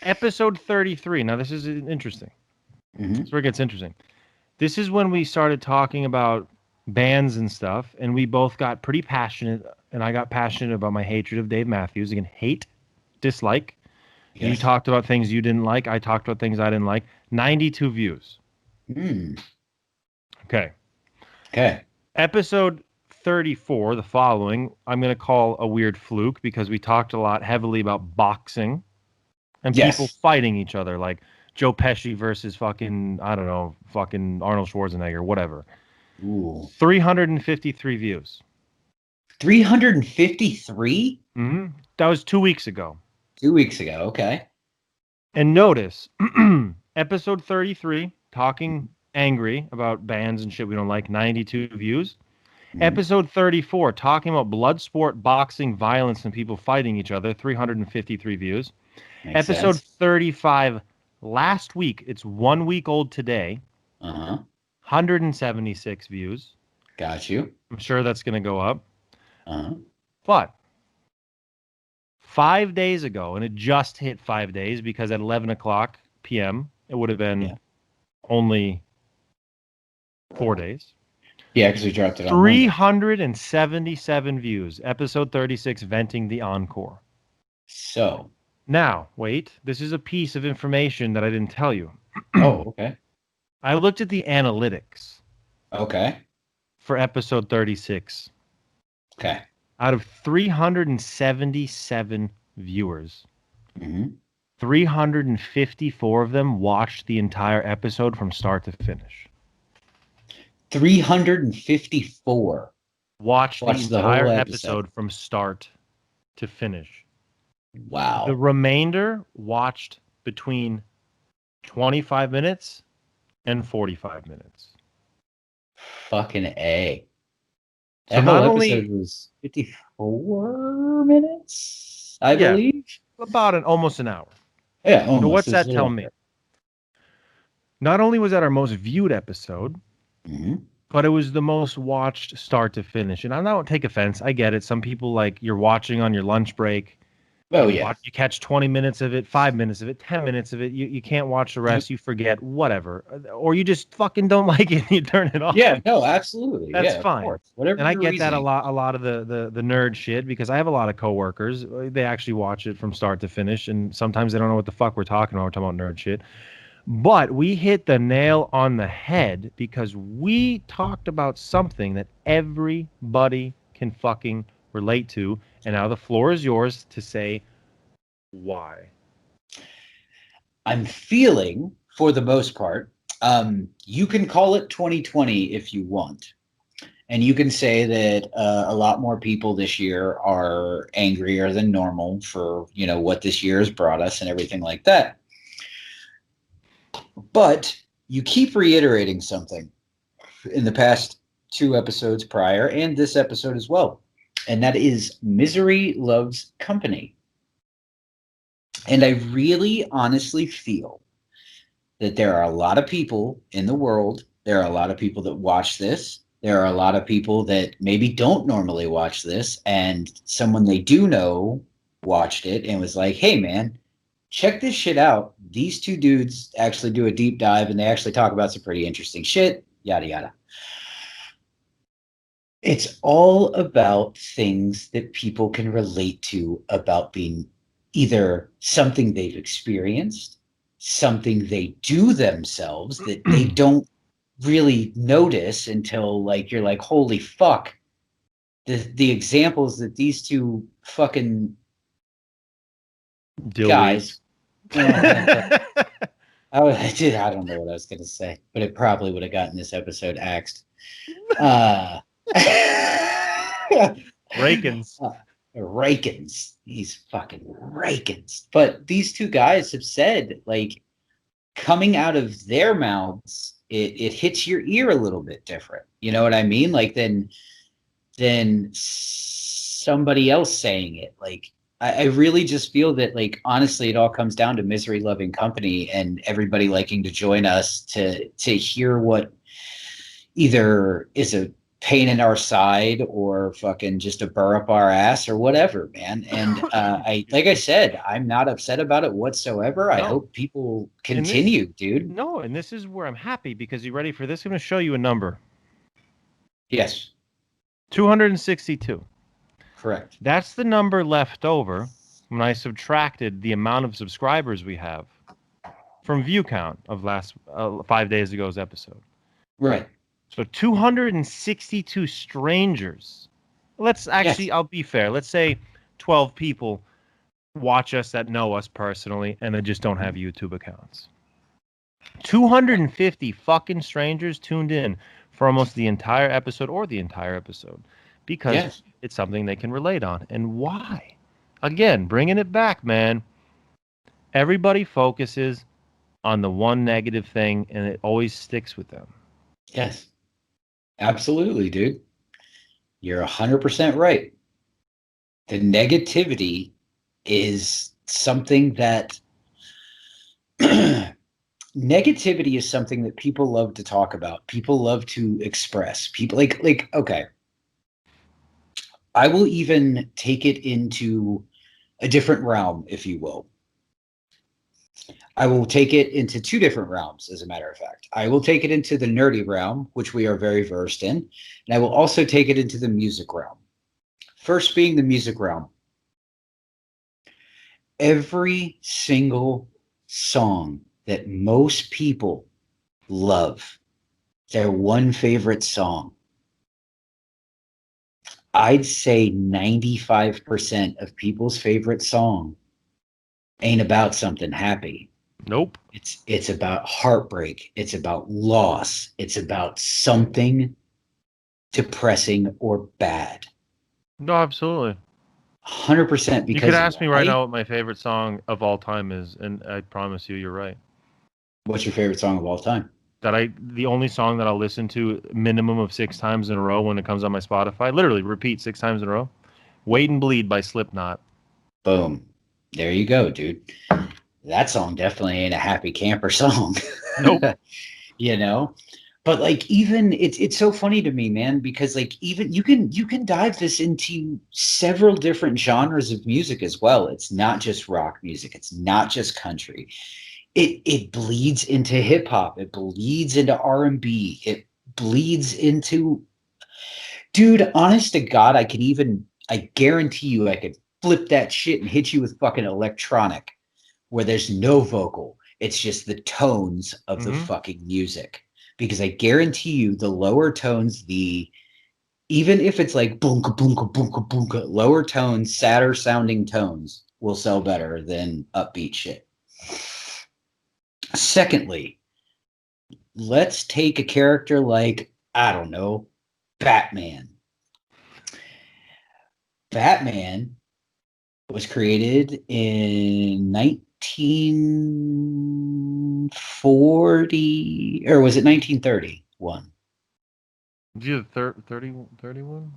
Episode 33. Now, this is interesting. This is where it gets interesting. This is when we started talking about bands and stuff, and we both got pretty passionate, and I got passionate about my hatred of Dave Matthews. Again, hate, dislike. Yes. You talked about things you didn't like. I talked about things I didn't like. 92 views. Okay. Episode 34, the following, I'm going to call a weird fluke, because we talked a lot heavily about boxing and people fighting each other, like Joe Pesci versus fucking Arnold Schwarzenegger, whatever. Ooh. 353 views. 353? That was 2 weeks ago. 2 weeks ago. Okay. And notice, episode 33, talking angry about bands and shit we don't like, 92 views. Mhm. Episode 34, talking about blood sport, boxing, violence, and people fighting each other, 353 views. Makes Episode sense. 35, last week, it's 1 week old today, Uh-huh. 176 views. Got you. I'm sure that's going to go up. Uh-huh. But 5 days ago, and it just hit 5 days because at 11 o'clock p.m., it would have been only 4 days. Yeah, because we dropped it on 377 views. Episode 36, Venting the Encore. So. Now, wait. This is a piece of information that I didn't tell you. Oh, okay. I looked at the analytics. Okay. For episode 36. Okay. Out of 377 viewers, 354 of them watched the entire episode from start to finish. 354 watched the entire episode from start to finish. Wow. The remainder watched between 25 minutes and 45 minutes. Fucking A. So that whole episode was 54 minutes, I believe. About almost an hour. Yeah, almost. So what's that tell me? Not only was that our most viewed episode, but it was the most watched start to finish. And I don't take offense. I get it. Some people, like, you're watching on your lunch break. Oh, you catch 20 minutes of it, 5 minutes of it, 10 minutes of it. You can't watch the rest. You forget, whatever. Or you just fucking don't like it and you turn it off. Yeah, no, absolutely. That's fine. Whatever. And I get that a lot of the nerd shit, because I have a lot of coworkers. They actually watch it from start to finish, and sometimes they don't know what the fuck we're talking about. We're talking about nerd shit. But we hit the nail on the head because we talked about something that everybody can fucking relate to. And now the floor is yours to say why. I'm feeling, for the most part, you can call it 2020 if you want. And you can say that a lot more people this year are angrier than normal for, what this year has brought us and everything like that. But you keep reiterating something in the past 2 episodes prior and this episode as well. And that is misery loves company. And I really honestly feel that there are a lot of people in the world. There are a lot of people that watch this. There are a lot of people that maybe don't normally watch this. And someone they do know watched it and was like, hey, man, check this shit out. These 2 dudes actually do a deep dive and they actually talk about some pretty interesting shit, yada, yada. It's all about things that people can relate to about being either something they've experienced, something they do themselves that they don't really notice until, like, you're like, holy fuck. The examples that these 2 fucking guys. I don't know what I was going to say, but it probably would have gotten this episode axed. Rakins. Rakins. These fucking Rakins. But these 2 guys have said, like, coming out of their mouths, it hits your ear a little bit different. You know what I mean? Like, than somebody else saying it. Like, I really just feel that, like, honestly, it all comes down to misery loving company and everybody liking to join us to hear what either is a pain in our side or fucking just a burr up our ass or whatever, man. And like I said, I'm not upset about it whatsoever. No. I hope people continue, dude. No, and this is where I'm happy, because you ready for this? I'm going to show you a number. Yes. 262. Correct. That's the number left over when I subtracted the amount of subscribers we have from view count of last 5 days ago's episode. Right. So 262 strangers. Let's actually, yes. I'll be fair. Let's say 12 people watch us that know us personally and they just don't have YouTube accounts. 250 fucking strangers tuned in for almost the entire episode or the entire episode. Because it's something they can relate on. And why? Again, bringing it back, man. Everybody focuses on the one negative thing, and it always sticks with them. Yes. Absolutely, dude. You're 100% right. The negativity is something that negativity is something that people love to talk about. People love to express. People like okay. I will even take it into a different realm, if you will. I will take it into two different realms, as a matter of fact. I will take it into the nerdy realm, which we are very versed in, and I will also take it into the music realm. First being the music realm. Every single song that most people love, their one favorite song, I'd say 95% of people's favorite song ain't about something happy. Nope. It's about heartbreak. It's about loss. It's about something depressing or bad. No, absolutely. 100% You could because ask me right now what my favorite song of all time is, and I promise you're right. What's your favorite song of all time? The only song that I'll listen to minimum of 6 times in a row when it comes on my Spotify, literally repeat 6 times in a row. Wait and Bleed by Slipknot. Boom. There you go, dude. That song definitely ain't a happy camper song. Nope. You know? But like even it's so funny to me, man, because like even you can dive this into several different genres of music as well. It's not just rock music, it's not just country. It bleeds into hip hop, it bleeds into R&B, it bleeds into, dude, honest to God, I guarantee you I could flip that shit and hit you with fucking electronic where there's no vocal. It's just the tones of the fucking music. Because I guarantee you the lower tones, even if it's like boonka boonka boonka boonka, lower tones, sadder sounding tones will sell better than upbeat shit. Secondly, let's take a character like, I don't know, Batman. Batman was created in 1940, or was it 1931? Did you have 31?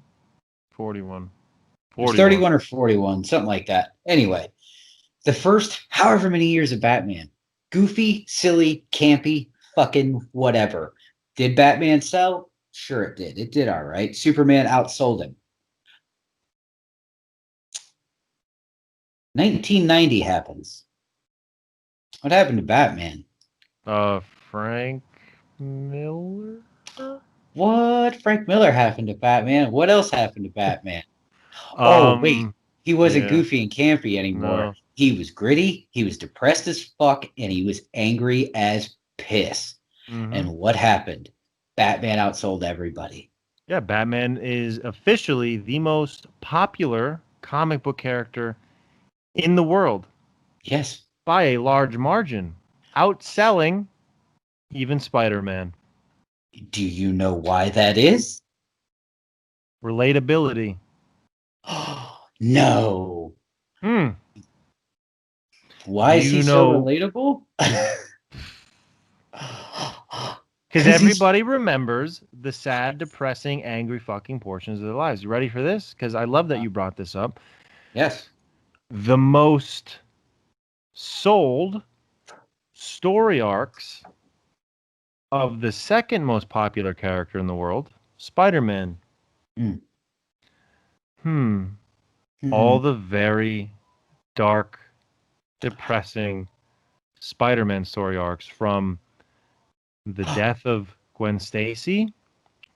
41. 31 or 41, something like that. Anyway, the first however many years of Batman, goofy, silly, campy, fucking whatever. Did Batman sell? Sure it did. It did all right. Superman outsold him. 1990 happens. What happened to Batman? Frank Miller? What? Frank Miller happened to Batman? What else happened to Batman? Oh, wait. He wasn't goofy and campy anymore. No. He was gritty, he was depressed as fuck, and he was angry as piss. And what happened? Batman outsold everybody. Yeah, Batman is officially the most popular comic book character in the world. Yes. By a large margin. Outselling even Spider-Man. Do you know why that is? Relatability. No. Why is he so relatable? Because everybody remembers the sad, depressing, angry fucking portions of their lives. You ready for this? Because I love that you brought this up. Yes. The most sold story arcs of the second most popular character in the world, Spider-Man. All the very dark, depressing Spider-Man story arcs, from the death of Gwen Stacy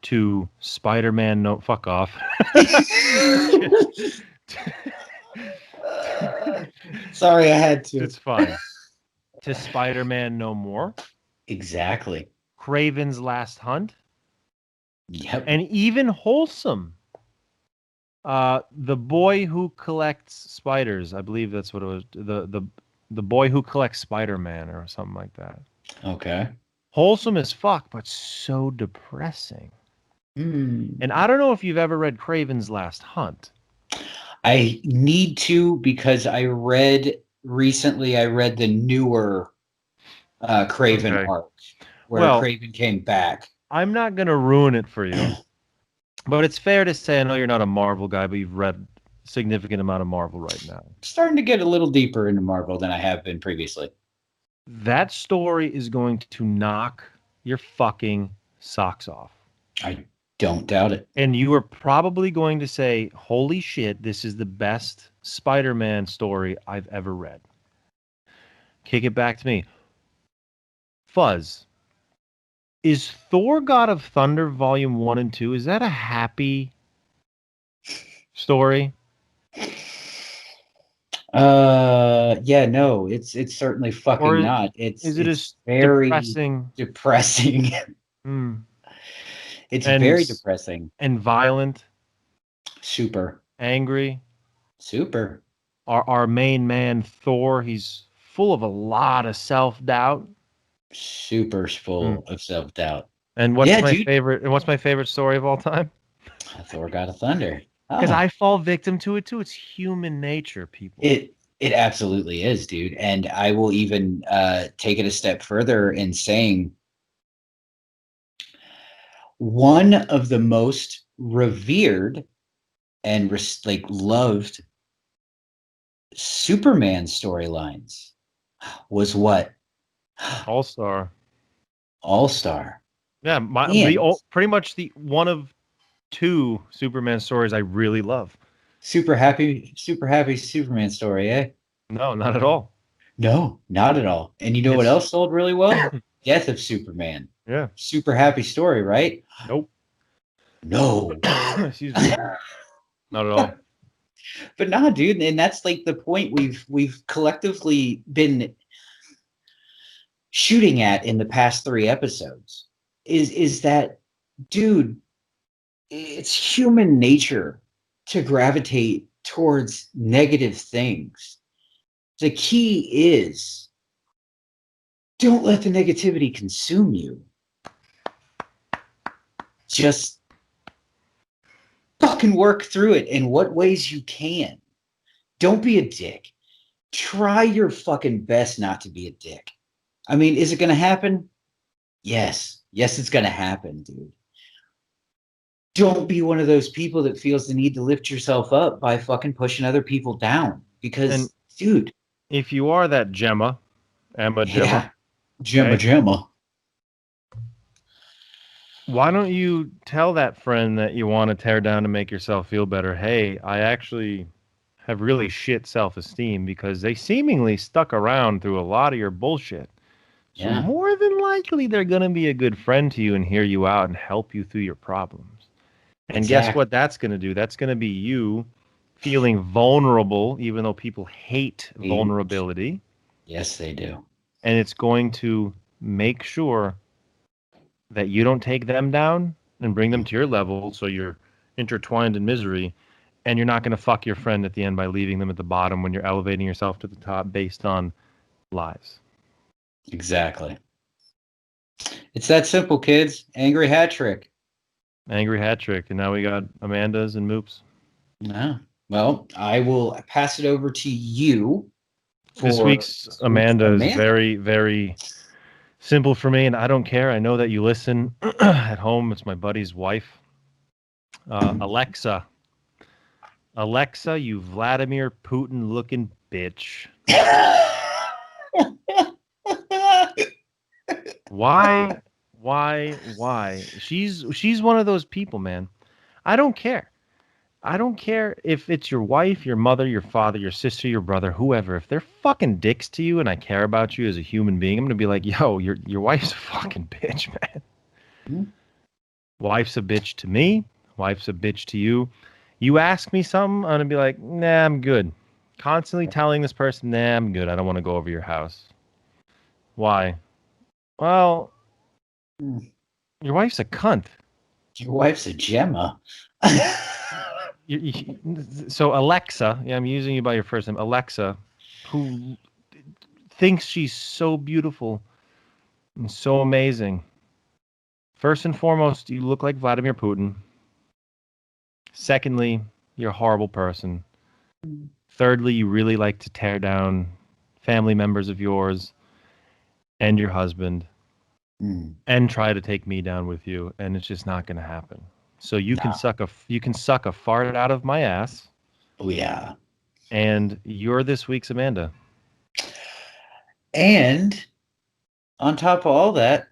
to Spider-Man no fuck off. Sorry, I had to. It's fine. To Spider-Man No More. Exactly. Kraven's Last Hunt. Yep. And even Wholesome. The Boy Who Collects Spiders. I believe that's what it was. The Boy Who Collects Spider-Man or something like that. Okay. Wholesome as fuck, but so depressing. And I don't know if you've ever read Craven's Last Hunt. I need to, because I read the newer Craven arc where Craven came back. I'm not going to ruin it for you, but it's fair to say, I know you're not a Marvel guy, but you've read a significant amount of Marvel right now. Starting to get a little deeper into Marvel than I have been previously. That story is going to knock your fucking socks off. I don't doubt it. And you are probably going to say, holy shit, this is the best Spider-Man story I've ever read. Kick it back to me. Fuzz. Is Thor God of Thunder Volume 1 and 2, is that a happy story? Yeah, no, it's certainly fucking not. It's very depressing. It's very depressing. And violent. Super. Angry. Super. Our main man, Thor, he's full of a lot of self-doubt. Super full of self-doubt. And what's my favorite? And what's my favorite story of all time? Thor God of Thunder. Because I fall victim to it too. It's human nature, people. It absolutely is, dude. And I will even take it a step further in saying one of the most revered and loved Superman storylines was what? All-Star. All-Star. Yeah, pretty much the one of two Superman stories I really love. Super happy Superman story, eh? No, not at all. No, not at all. And you know what else sold really well? Death of Superman. Yeah. Super happy story, right? Nope. No. Excuse me. Not at all. But nah, dude, and that's like the point we've collectively been shooting at in the past 3 episodes. Is that, dude, it's human nature to gravitate towards negative things. The key is don't let the negativity consume you. Just fucking work through it in what ways you can. Don't be a dick. Try your fucking best not to be a dick. I mean, is it going to happen? Yes. Yes, it's going to happen, dude. Don't be one of those people that feels the need to lift yourself up by fucking pushing other people down. Because, dude. If you are that Gemma. Gemma. Why don't you tell that friend that you want to tear down to make yourself feel better? Hey, I actually have really shit self-esteem because they seemingly stuck around through a lot of your bullshit. So more than likely, they're going to be a good friend to you and hear you out and help you through your problems. And guess what that's going to do? That's going to be you feeling vulnerable, even though people hate vulnerability. Yes, they do. And it's going to make sure that you don't take them down and bring them to your level so you're intertwined in misery. And you're not going to fuck your friend at the end by leaving them at the bottom when you're elevating yourself to the top based on lies. Exactly. It's that simple, kids. Angry hat trick. Angry hat trick. And now we got Amanda's and Moops. No. Well, I will pass it over to you. This week's Amanda is very, very simple for me, and I don't care. I know that you listen at home. It's my buddy's wife. Alexa. Alexa, you Vladimir Putin-looking bitch. Why? She's one of those people, man. I don't care. I don't care if it's your wife, your mother, your father, your sister, your brother, whoever. If they're fucking dicks to you and I care about you as a human being, I'm going to be like, yo, your wife's a fucking bitch, man. Mm-hmm. Wife's a bitch to me. Wife's a bitch to you. You ask me something, I'm going to be like, nah, I'm good. Constantly telling this person, nah, I'm good. I don't want to go over your house. Why? Well, your wife's a cunt. Your wife's a Gemma. So Alexa, I'm using you by your first name, Alexa, who thinks she's so beautiful and so amazing, First and foremost, you look like Vladimir Putin. Secondly, you're a horrible person. Thirdly, you really like to tear down family members of yours and your husband and try to take me down with you, and it's just not going to happen. So you can suck a fart out of my ass. Oh yeah. And you're this week's Amanda. And on top of all that,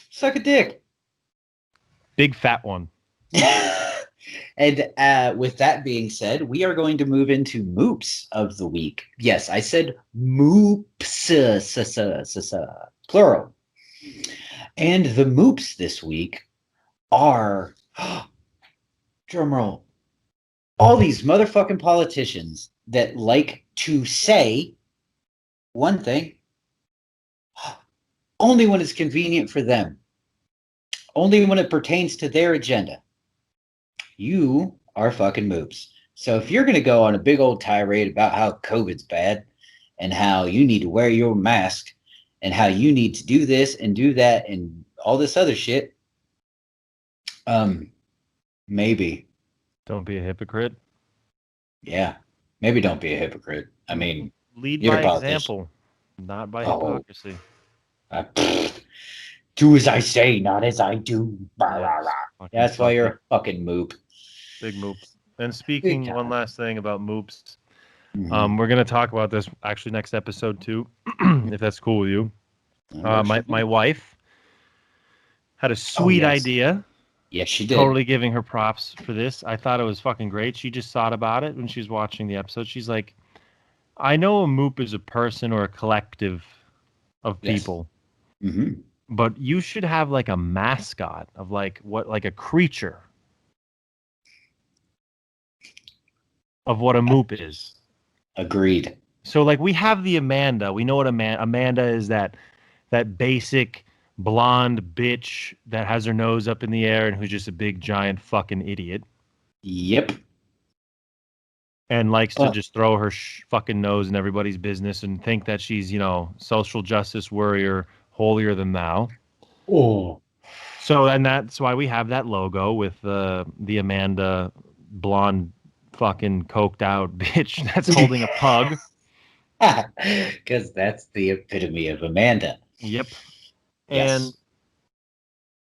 suck a dick. Big fat one. And with that being said, we are going to move into moops of the week. Yes, I said moops, plural. And the moops this week are, drumroll, all these motherfucking politicians that like to say one thing only when it's convenient for them, only when it pertains to their agenda. You are fucking moops. So if you're going to go on a big old tirade about how COVID's bad and how you need to wear your mask and how you need to do this and do that and all this other shit, maybe. Don't be a hypocrite. Yeah, maybe don't be a hypocrite. I mean, lead by example, not by hypocrisy. Do as I say, not as I do. Yes. That's why you're a fucking moop. Big moops. And speaking, one last thing about moops. We're going to talk about this actually next episode too, if that's cool with you. My wife had a sweet idea. Yes, she did. Totally giving her props for this. I thought it was fucking great. She just thought about it when she was watching the episode. She's like, I know a moop is a person or a collective of people. But you should have like a mascot of like a creature of what a moop is. Agreed. So like we have the Amanda. We know what Amanda is, that basic blonde bitch that has her nose up in the air and who's just a big giant fucking idiot. Yep. And likes to just throw her fucking nose in everybody's business and think that she's, social justice warrior, holier than thou. Oh. So, and that's why we have that logo with the Amanda blonde fucking coked out bitch that's holding a pug. Because that's the epitome of Amanda. Yep. Yes. And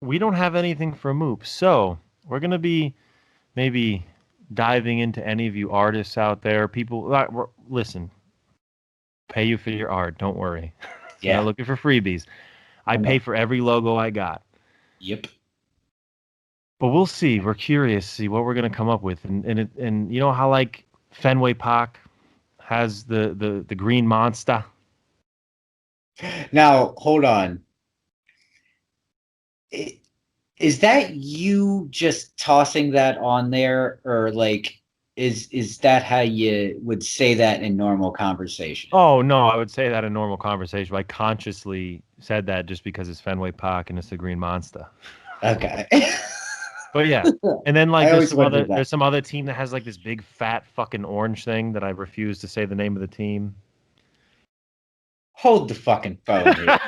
we don't have anything for Moop. So we're going to be maybe diving into any of you artists out there. People, listen, pay you for your art. Don't worry. Yeah. Not looking for freebies. I pay for every logo I got. Yep. But we'll see. We're curious to see what we're going to come up with. And you know how like Fenway Park has the green monster? Now, hold on. Is that you just tossing that on there, or like is that how you would say that in normal conversation? Oh no, I would say that in normal conversation. But I consciously said that just because it's Fenway Park and it's the Green Monster. Okay. But yeah, and then like there's some other team that has like this big fat fucking orange thing that I refuse to say the name of the team. Hold the fucking phone here.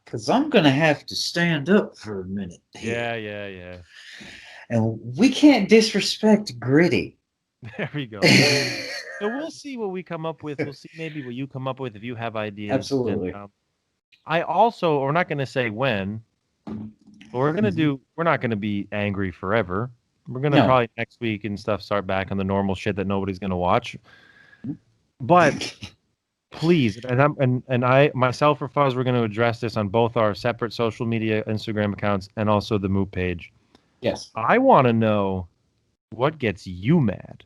Because I'm going to have to stand up for a minute here. Yeah. And we can't disrespect Gritty. There we go. So we'll see what we come up with. We'll see maybe what you come up with if you have ideas. Absolutely. And, we're not going to say when, but we're not going to be angry forever. We're going to probably next week and stuff start back on the normal shit that nobody's going to watch. But... please, and I myself or Fuzz, we're going to address this on both our separate social media Instagram accounts and also the Moop page. Yes. I want to know what gets you mad.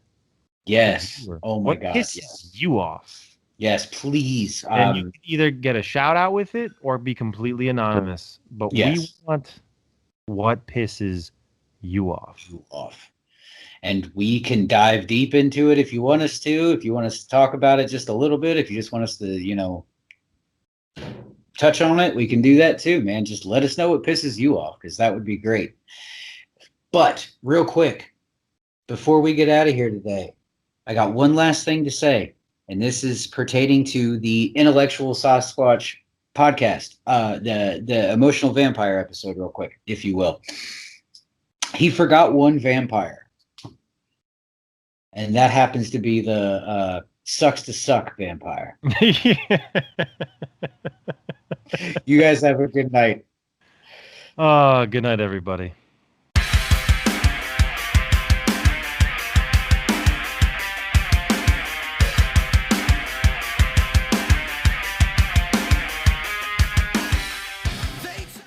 Yes. Oh my God. What pisses you off? Yes, please. And you can either get a shout out with it or be completely anonymous. But we want what pisses you off. And we can dive deep into it if you want us to. If you want us to talk about it just a little bit, if you just want us to, touch on it, we can do that too, man. Just let us know what pisses you off, because that would be great. But real quick, before we get out of here today, I got one last thing to say. And this is pertaining to the intellectual Sasquatch podcast, the emotional vampire episode, real quick, if you will. He forgot one vampire, and that happens to be the sucks to suck vampire. You guys have a good night. Oh, good night, everybody.